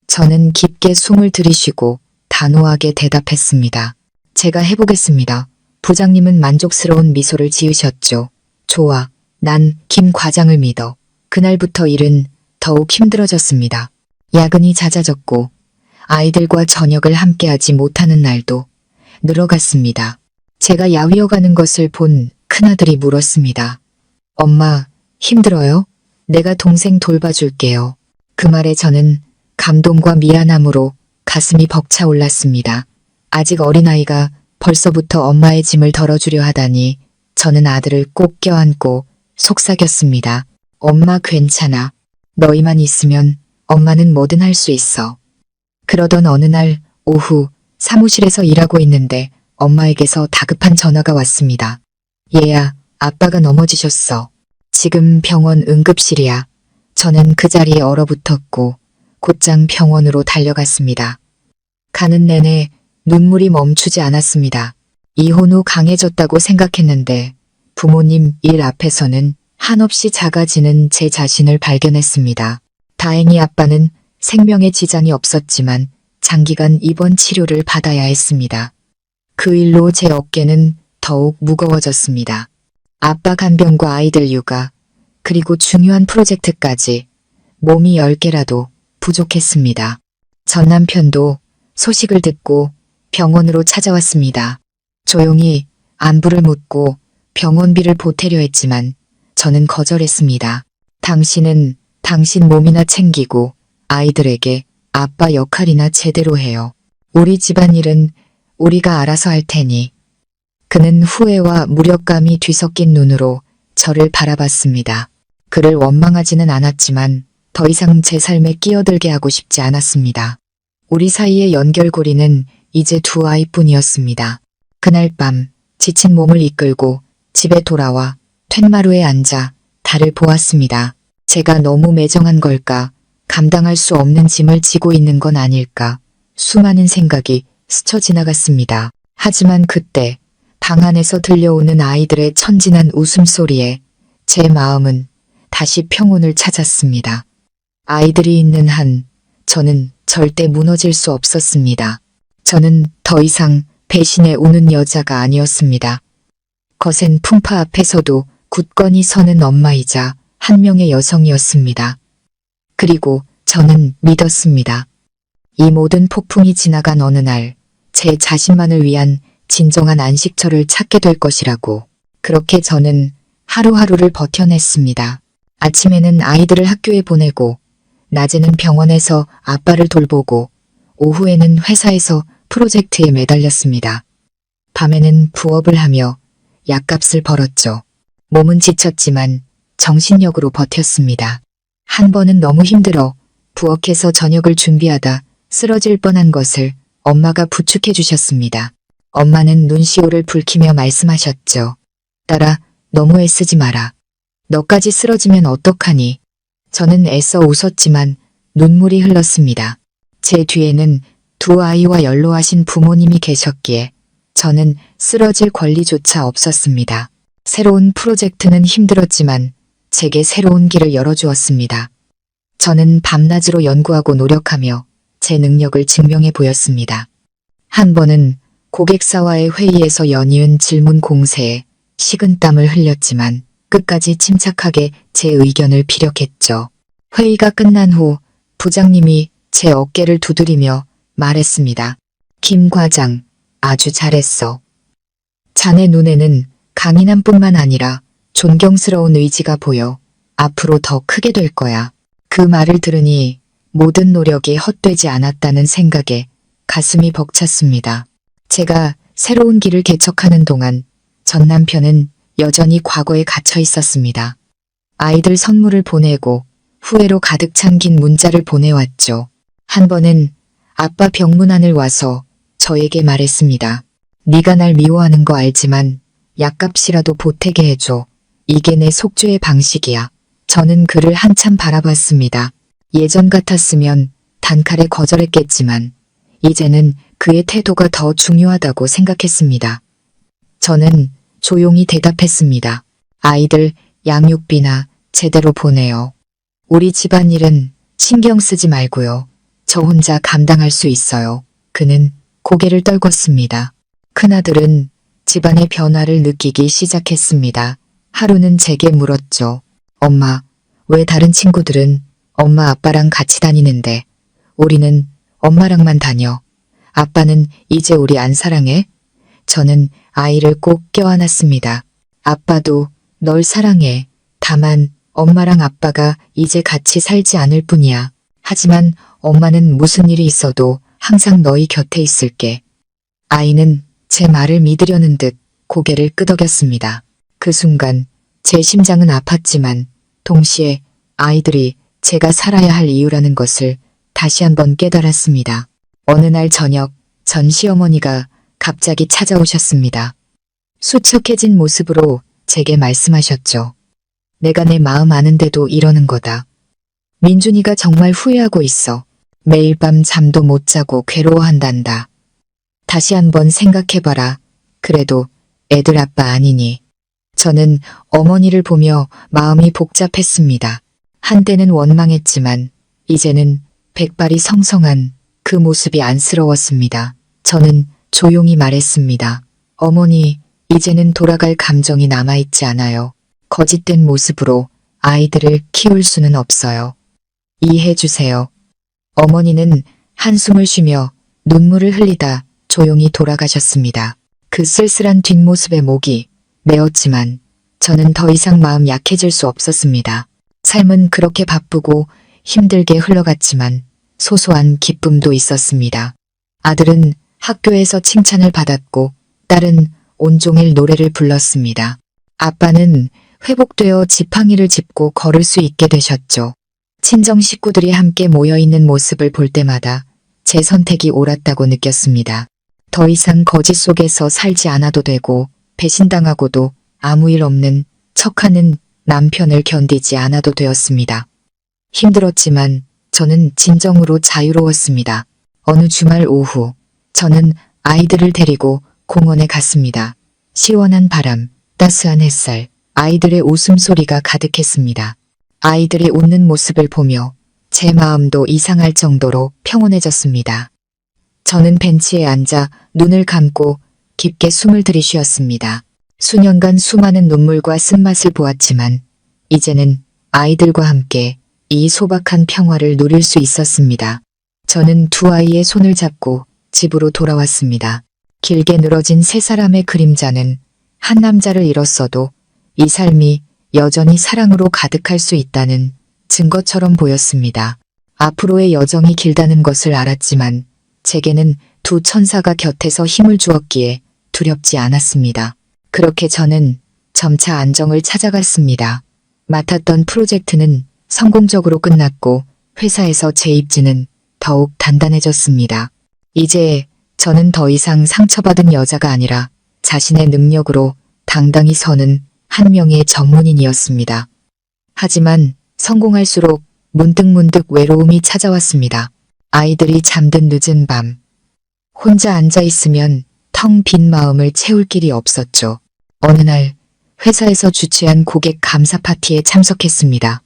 저는 깊게 숨을 들이쉬고 단호하게 대답했습니다. 제가 해보겠습니다. 부장님은 만족스러운 미소를 지으셨죠. 좋아, 난 김 과장을 믿어. 그날부터 일은 더욱 힘들어졌습니다. 야근이 잦아졌고 아이들과 저녁을 함께하지 못하는 날도 늘어갔습니다. 제가 야위어 가는 것을 본 큰아들이 물었습니다. 엄마, 힘들어요? 내가 동생 돌봐줄게요. 그 말에 저는 감동과 미안함으로 가슴이 벅차올랐습니다. 아직 어린아이가 벌써부터 엄마의 짐을 덜어주려 하다니 저는 아들을 꼭 껴안고 속삭였습니다. 엄마 괜찮아. 너희만 있으면 엄마는 뭐든 할 수 있어. 그러던 어느 날 오후 사무실에서 일하고 있는데 엄마에게서 다급한 전화가 왔습니다. 얘야, 아빠가 넘어지셨어. 지금 병원 응급실이야. 저는 그 자리에 얼어붙었고 곧장 병원으로 달려갔습니다. 가는 내내 눈물이 멈추지 않았습니다. 이혼 후 강해졌다고 생각했는데 부모님 일 앞에서는 한없이 작아지는 제 자신을 발견했습니다. 다행히 아빠는 생명에 지장이 없었지만 장기간 입원 치료를 받아야 했습니다. 그 일로 제 어깨는 더욱 무거워졌습니다. 아빠 간병과 아이들 육아, 그리고 중요한 프로젝트까지 몸이 10개라도 부족했습니다. 전 남편도 소식을 듣고 병원으로 찾아왔습니다. 조용히 안부를 묻고 병원비를 보태려 했지만 저는 거절했습니다. 당신은 당신 몸이나 챙기고 아이들에게 아빠 역할이나 제대로 해요. 우리 집안일은 우리가 알아서 할 테니. 그는 후회와 무력감이 뒤섞인 눈으로 저를 바라봤습니다. 그를 원망하지는 않았지만 더 이상 제 삶에 끼어들게 하고 싶지 않았습니다. 우리 사이의 연결고리는 이제 두 아이뿐이었습니다. 그날 밤 지친 몸을 이끌고 집에 돌아와 툇마루에 앉아 달을 보았습니다. 제가 너무 매정한 걸까? 감당할 수 없는 짐을 지고 있는 건 아닐까? 수많은 생각이 스쳐 지나갔습니다. 하지만 그때 방 안에서 들려오는 아이들의 천진한 웃음소리에 제 마음은 다시 평온을 찾았습니다. 아이들이 있는 한 저는 절대 무너질 수 없었습니다. 저는 더 이상 배신에 우는 여자가 아니었습니다. 거센 풍파 앞에서도 굳건히 서는 엄마이자 한 명의 여성이었습니다. 그리고 저는 믿었습니다. 이 모든 폭풍이 지나간 어느 날 제 자신만을 위한 진정한 안식처를 찾게 될 것이라고. 그렇게 저는 하루하루를 버텨냈습니다. 아침에는 아이들을 학교에 보내고 낮에는 병원에서 아빠를 돌보고 오후에는 회사에서 프로젝트에 매달렸습니다. 밤에는 부업을 하며 약값을 벌었죠. 몸은 지쳤지만 정신력으로 버텼습니다. 한 번은 너무 힘들어 부엌에서 저녁을 준비하다 쓰러질 뻔한 것을 엄마가 부축해 주셨습니다. 엄마는 눈시울을 붉히며 말씀하셨죠. 딸아, 너무 애쓰지 마라. 너까지 쓰러지면 어떡하니? 저는 애써 웃었지만 눈물이 흘렀습니다. 제 뒤에는 두 아이와 연로하신 부모님이 계셨기에 저는 쓰러질 권리조차 없었습니다. 새로운 프로젝트는 힘들었지만 제게 새로운 길을 열어주었습니다. 저는 밤낮으로 연구하고 노력하며 제 능력을 증명해 보였습니다. 한 번은 고객사와의 회의에서 연이은 질문 공세에 식은땀을 흘렸지만 끝까지 침착하게 제 의견을 피력했죠. 회의가 끝난 후 부장님이 제 어깨를 두드리며 말했습니다. 김 과장, 아주 잘했어. 자네 눈에는 강인함뿐만 아니라 존경스러운 의지가 보여 앞으로 더 크게 될 거야. 그 말을 들으니 모든 노력이 헛되지 않았다는 생각에 가슴이 벅찼습니다. 제가 새로운 길을 개척하는 동안 전 남편은 여전히 과거에 갇혀 있었습니다. 아이들 선물을 보내고 후회로 가득 찬 긴 문자를 보내왔죠. 한 번은 아빠 병문안을 와서 저에게 말했습니다. 네가 날 미워하는 거 알지만 약값이라도 보태게 해줘. 이게 내 속죄의 방식이야. 저는 그를 한참 바라봤습니다. 예전 같았으면 단칼에 거절했겠지만 이제는 그의 태도가 더 중요하다고 생각했습니다. 저는 조용히 대답했습니다. 아이들 양육비나 제대로 보내요. 우리 집안일은 신경 쓰지 말고요. 저 혼자 감당할 수 있어요. 그는 고개를 떨궜습니다. 큰아들은 집안의 변화를 느끼기 시작했습니다. 하루는 제게 물었죠. 엄마, 왜 다른 친구들은 엄마 아빠랑 같이 다니는데 우리는 엄마랑만 다녀. 아빠는 이제 우리 안 사랑해? 저는 아이를 꼭 껴안았습니다. 아빠도 널 사랑해. 다만 엄마랑 아빠가 이제 같이 살지 않을 뿐이야. 하지만 엄마는 무슨 일이 있어도 항상 너희 곁에 있을게. 아이는 제 말을 믿으려는 듯 고개를 끄덕였습니다. 그 순간 제 심장은 아팠지만 동시에 아이들이 제가 살아야 할 이유라는 것을 다시 한번 깨달았습니다. 어느 날 저녁 전 시어머니가 갑자기 찾아오셨습니다. 수척해진 모습으로 제게 말씀하셨죠. 내가 내 마음 아는데도 이러는 거다. 민준이가 정말 후회하고 있어. 매일 밤 잠도 못 자고 괴로워한단다. 다시 한번 생각해봐라. 그래도 애들 아빠 아니니. 저는 어머니를 보며 마음이 복잡했습니다. 한때는 원망했지만 이제는 백발이 성성한 그 모습이 안쓰러웠습니다. 저는 조용히 말했습니다. 어머니, 이제는 돌아갈 감정이 남아있지 않아요. 거짓된 모습으로 아이들을 키울 수는 없어요. 이해해주세요. 어머니는 한숨을 쉬며 눈물을 흘리다 조용히 돌아가셨습니다. 그 쓸쓸한 뒷모습에 목이 메었지만 저는 더 이상 마음 약해질 수 없었습니다. 삶은 그렇게 바쁘고 힘들게 흘러갔지만 소소한 기쁨도 있었습니다. 아들은 학교에서 칭찬을 받았고 딸은 온종일 노래를 불렀습니다. 아빠는 회복되어 지팡이를 짚고 걸을 수 있게 되셨죠. 친정 식구들이 함께 모여있는 모습을 볼 때마다 제 선택이 옳았다고 느꼈습니다. 더 이상 거짓 속에서 살지 않아도 되고 배신당하고도 아무 일 없는 척하는 남편을 견디지 않아도 되었습니다. 힘들었지만 저는 진정으로 자유로웠습니다. 어느 주말 오후 저는 아이들을 데리고 공원에 갔습니다. 시원한 바람, 따스한 햇살, 아이들의 웃음소리가 가득했습니다. 아이들이 웃는 모습을 보며 제 마음도 이상할 정도로 평온해졌습니다. 저는 벤치에 앉아 눈을 감고 깊게 숨을 들이쉬었습니다. 수년간 수많은 눈물과 쓴맛을 보았지만 이제는 아이들과 함께 이 소박한 평화를 누릴 수 있었습니다. 저는 두 아이의 손을 잡고 집으로 돌아왔습니다. 길게 늘어진 세 사람의 그림자는 한 남자를 잃었어도 이 삶이 여전히 사랑으로 가득할 수 있다는 증거처럼 보였습니다. 앞으로의 여정이 길다는 것을 알았지만 제게는 두 천사가 곁에서 힘을 주었기에 두렵지 않았습니다. 그렇게 저는 점차 안정을 찾아갔습니다. 맡았던 프로젝트는 성공적으로 끝났고 회사에서 제 입지는 더욱 단단해졌습니다. 이제 저는 더 이상 상처받은 여자가 아니라 자신의 능력으로 당당히 서는 한 명의 전문인이었습니다. 하지만 성공할수록 문득문득 외로움이 찾아왔습니다. 아이들이 잠든 늦은 밤, 혼자 앉아 있으면 텅 빈 마음을 채울 길이 없었죠. 어느 날 회사에서 주최한 고객 감사 파티에 참석했습니다.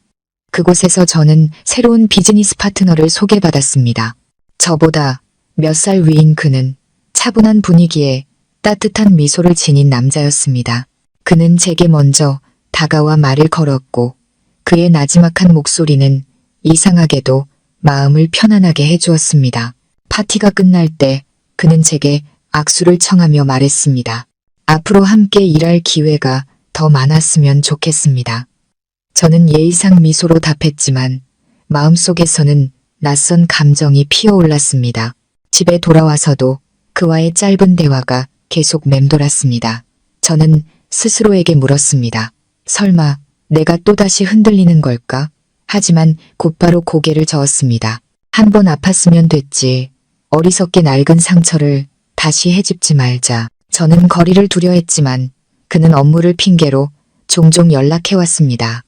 그곳에서 저는 새로운 비즈니스 파트너를 소개받았습니다. 저보다 몇 살 위인 그는 차분한 분위기에 따뜻한 미소를 지닌 남자였습니다. 그는 제게 먼저 다가와 말을 걸었고 그의 나지막한 목소리는 이상하게도 마음을 편안하게 해주었습니다. 파티가 끝날 때 그는 제게 악수를 청하며 말했습니다. 앞으로 함께 일할 기회가 더 많았으면 좋겠습니다. 저는 예의상 미소로 답했지만 마음속에서는 낯선 감정이 피어올랐습니다. 집에 돌아와서도 그와의 짧은 대화가 계속 맴돌았습니다. 저는 스스로에게 물었습니다. 설마 내가 또다시 흔들리는 걸까? 하지만 곧바로 고개를 저었습니다. 한 번 아팠으면 됐지. 어리석게 낡은 상처를 다시 헤집지 말자. 저는 거리를 두려 했지만 그는 업무를 핑계로 종종 연락해왔습니다.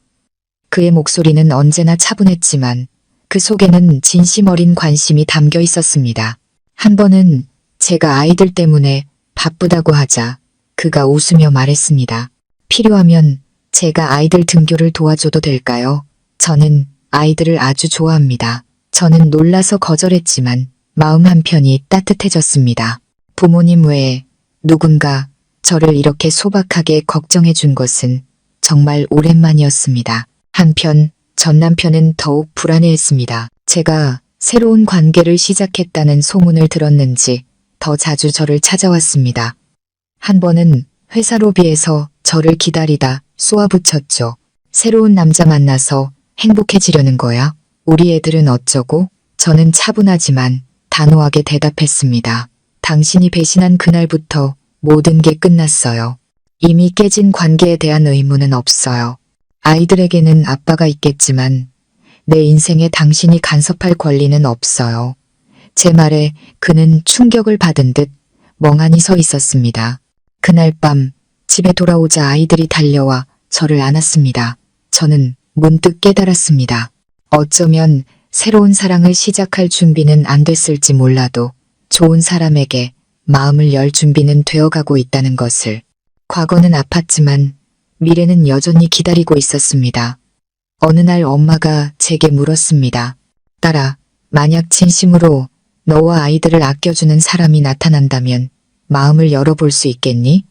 그의 목소리는 언제나 차분했지만 그 속에는 진심 어린 관심이 담겨 있었습니다. 한 번은 제가 아이들 때문에 바쁘다고 하자 그가 웃으며 말했습니다. 필요하면 제가 아이들 등교를 도와줘도 될까요? 저는 아이들을 아주 좋아합니다. 저는 놀라서 거절했지만 마음 한편이 따뜻해졌습니다. 부모님 외에 누군가 저를 이렇게 소박하게 걱정해 준 것은 정말 오랜만이었습니다. 한편 전 남편은 더욱 불안해했습니다. 제가 새로운 관계를 시작했다는 소문을 들었는지 더 자주 저를 찾아왔습니다. 한 번은 회사 로비에서 저를 기다리다 쏘아붙였죠. 새로운 남자 만나서 행복해지려는 거야? 우리 애들은 어쩌고? 저는 차분하지만 단호하게 대답했습니다. 당신이 배신한 그날부터 모든 게 끝났어요. 이미 깨진 관계에 대한 의무는 없어요. 아이들에게는 아빠가 있겠지만 내 인생에 당신이 간섭할 권리는 없어요. 제 말에 그는 충격을 받은 듯 멍하니 서 있었습니다. 그날 밤 집에 돌아오자 아이들이 달려와 저를 안았습니다. 저는 문득 깨달았습니다. 어쩌면 새로운 사랑을 시작할 준비는 안 됐을지 몰라도 좋은 사람에게 마음을 열 준비는 되어가고 있다는 것을. 과거는 아팠지만 미래는 여전히 기다리고 있었습니다. 어느 날 엄마가 제게 물었습니다. 딸아, 만약 진심으로 너와 아이들을 아껴주는 사람이 나타난다면 마음을 열어볼 수 있겠니?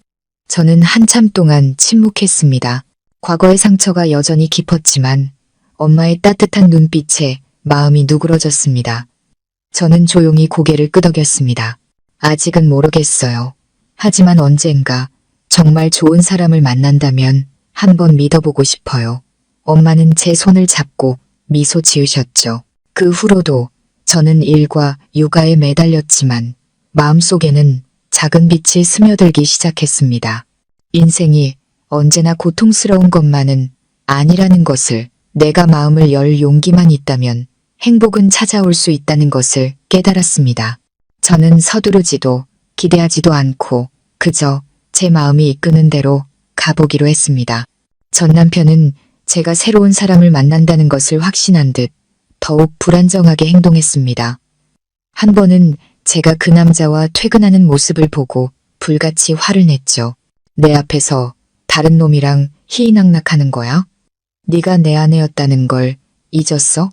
저는 한참 동안 침묵했습니다. 과거의 상처가 여전히 깊었지만 엄마의 따뜻한 눈빛에 마음이 누그러졌습니다. 저는 조용히 고개를 끄덕였습니다. 아직은 모르겠어요. 하지만 언젠가 정말 좋은 사람을 만난다면 한번 믿어보고 싶어요. 엄마는 제 손을 잡고 미소 지으셨죠. 그 후로도 저는 일과 육아에 매달렸지만 마음속에는 작은 빛이 스며들기 시작했습니다. 인생이 언제나 고통스러운 것만은 아니라는 것을, 내가 마음을 열 용기만 있다면 행복은 찾아올 수 있다는 것을 깨달았습니다. 저는 서두르지도 기대하지도 않고 그저 제 마음이 이끄는 대로 가보기로 했습니다. 전 남편은 제가 새로운 사람을 만난다는 것을 확신한 듯 더욱 불안정하게 행동했습니다. 한 번은 제가 그 남자와 퇴근하는 모습을 보고 불같이 화를 냈죠. 내 앞에서 다른 놈이랑 희희낙낙하는 거야? 네가 내 아내였다는 걸 잊었어?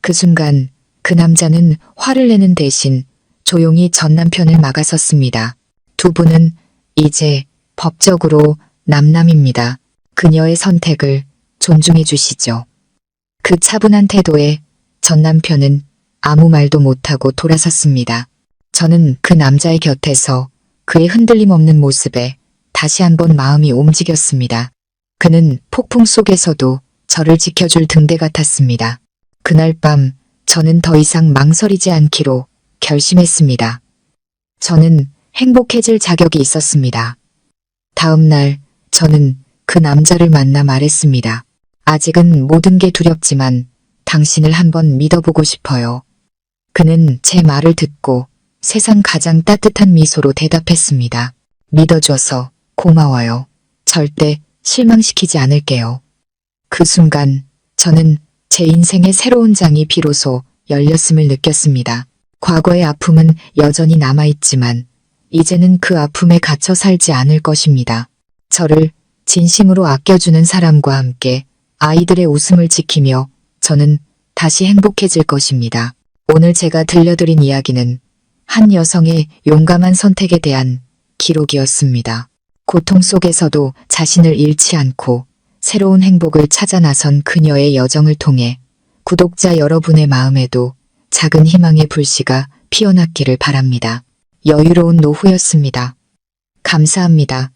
그 순간 그 남자는 화를 내는 대신 조용히 전 남편을 막아섰습니다. 두 분은 이제 법적으로 남남입니다. 그녀의 선택을 존중해 주시죠. 그 차분한 태도에 전 남편은 아무 말도 못하고 돌아섰습니다. 저는 그 남자의 곁에서 그의 흔들림 없는 모습에 다시 한번 마음이 움직였습니다. 그는 폭풍 속에서도 저를 지켜줄 등대 같았습니다. 그날 밤 저는 더 이상 망설이지 않기로 결심했습니다. 저는 행복해질 자격이 있었습니다. 다음 날 저는 그 남자를 만나 말했습니다. 아직은 모든 게 두렵지만 당신을 한번 믿어보고 싶어요. 그는 제 말을 듣고 세상 가장 따뜻한 미소로 대답했습니다. 믿어줘서 고마워요. 절대 실망시키지 않을게요. 그 순간 저는 제 인생의 새로운 장이 비로소 열렸음을 느꼈습니다. 과거의 아픔은 여전히 남아있지만 이제는 그 아픔에 갇혀 살지 않을 것입니다. 저를 진심으로 아껴주는 사람과 함께 아이들의 웃음을 지키며 저는 다시 행복해질 것입니다. 오늘 제가 들려드린 이야기는 한 여성의 용감한 선택에 대한 기록이었습니다. 고통 속에서도 자신을 잃지 않고 새로운 행복을 찾아 나선 그녀의 여정을 통해 구독자 여러분의 마음에도 작은 희망의 불씨가 피어났기를 바랍니다. 여유로운 노후였습니다. 감사합니다.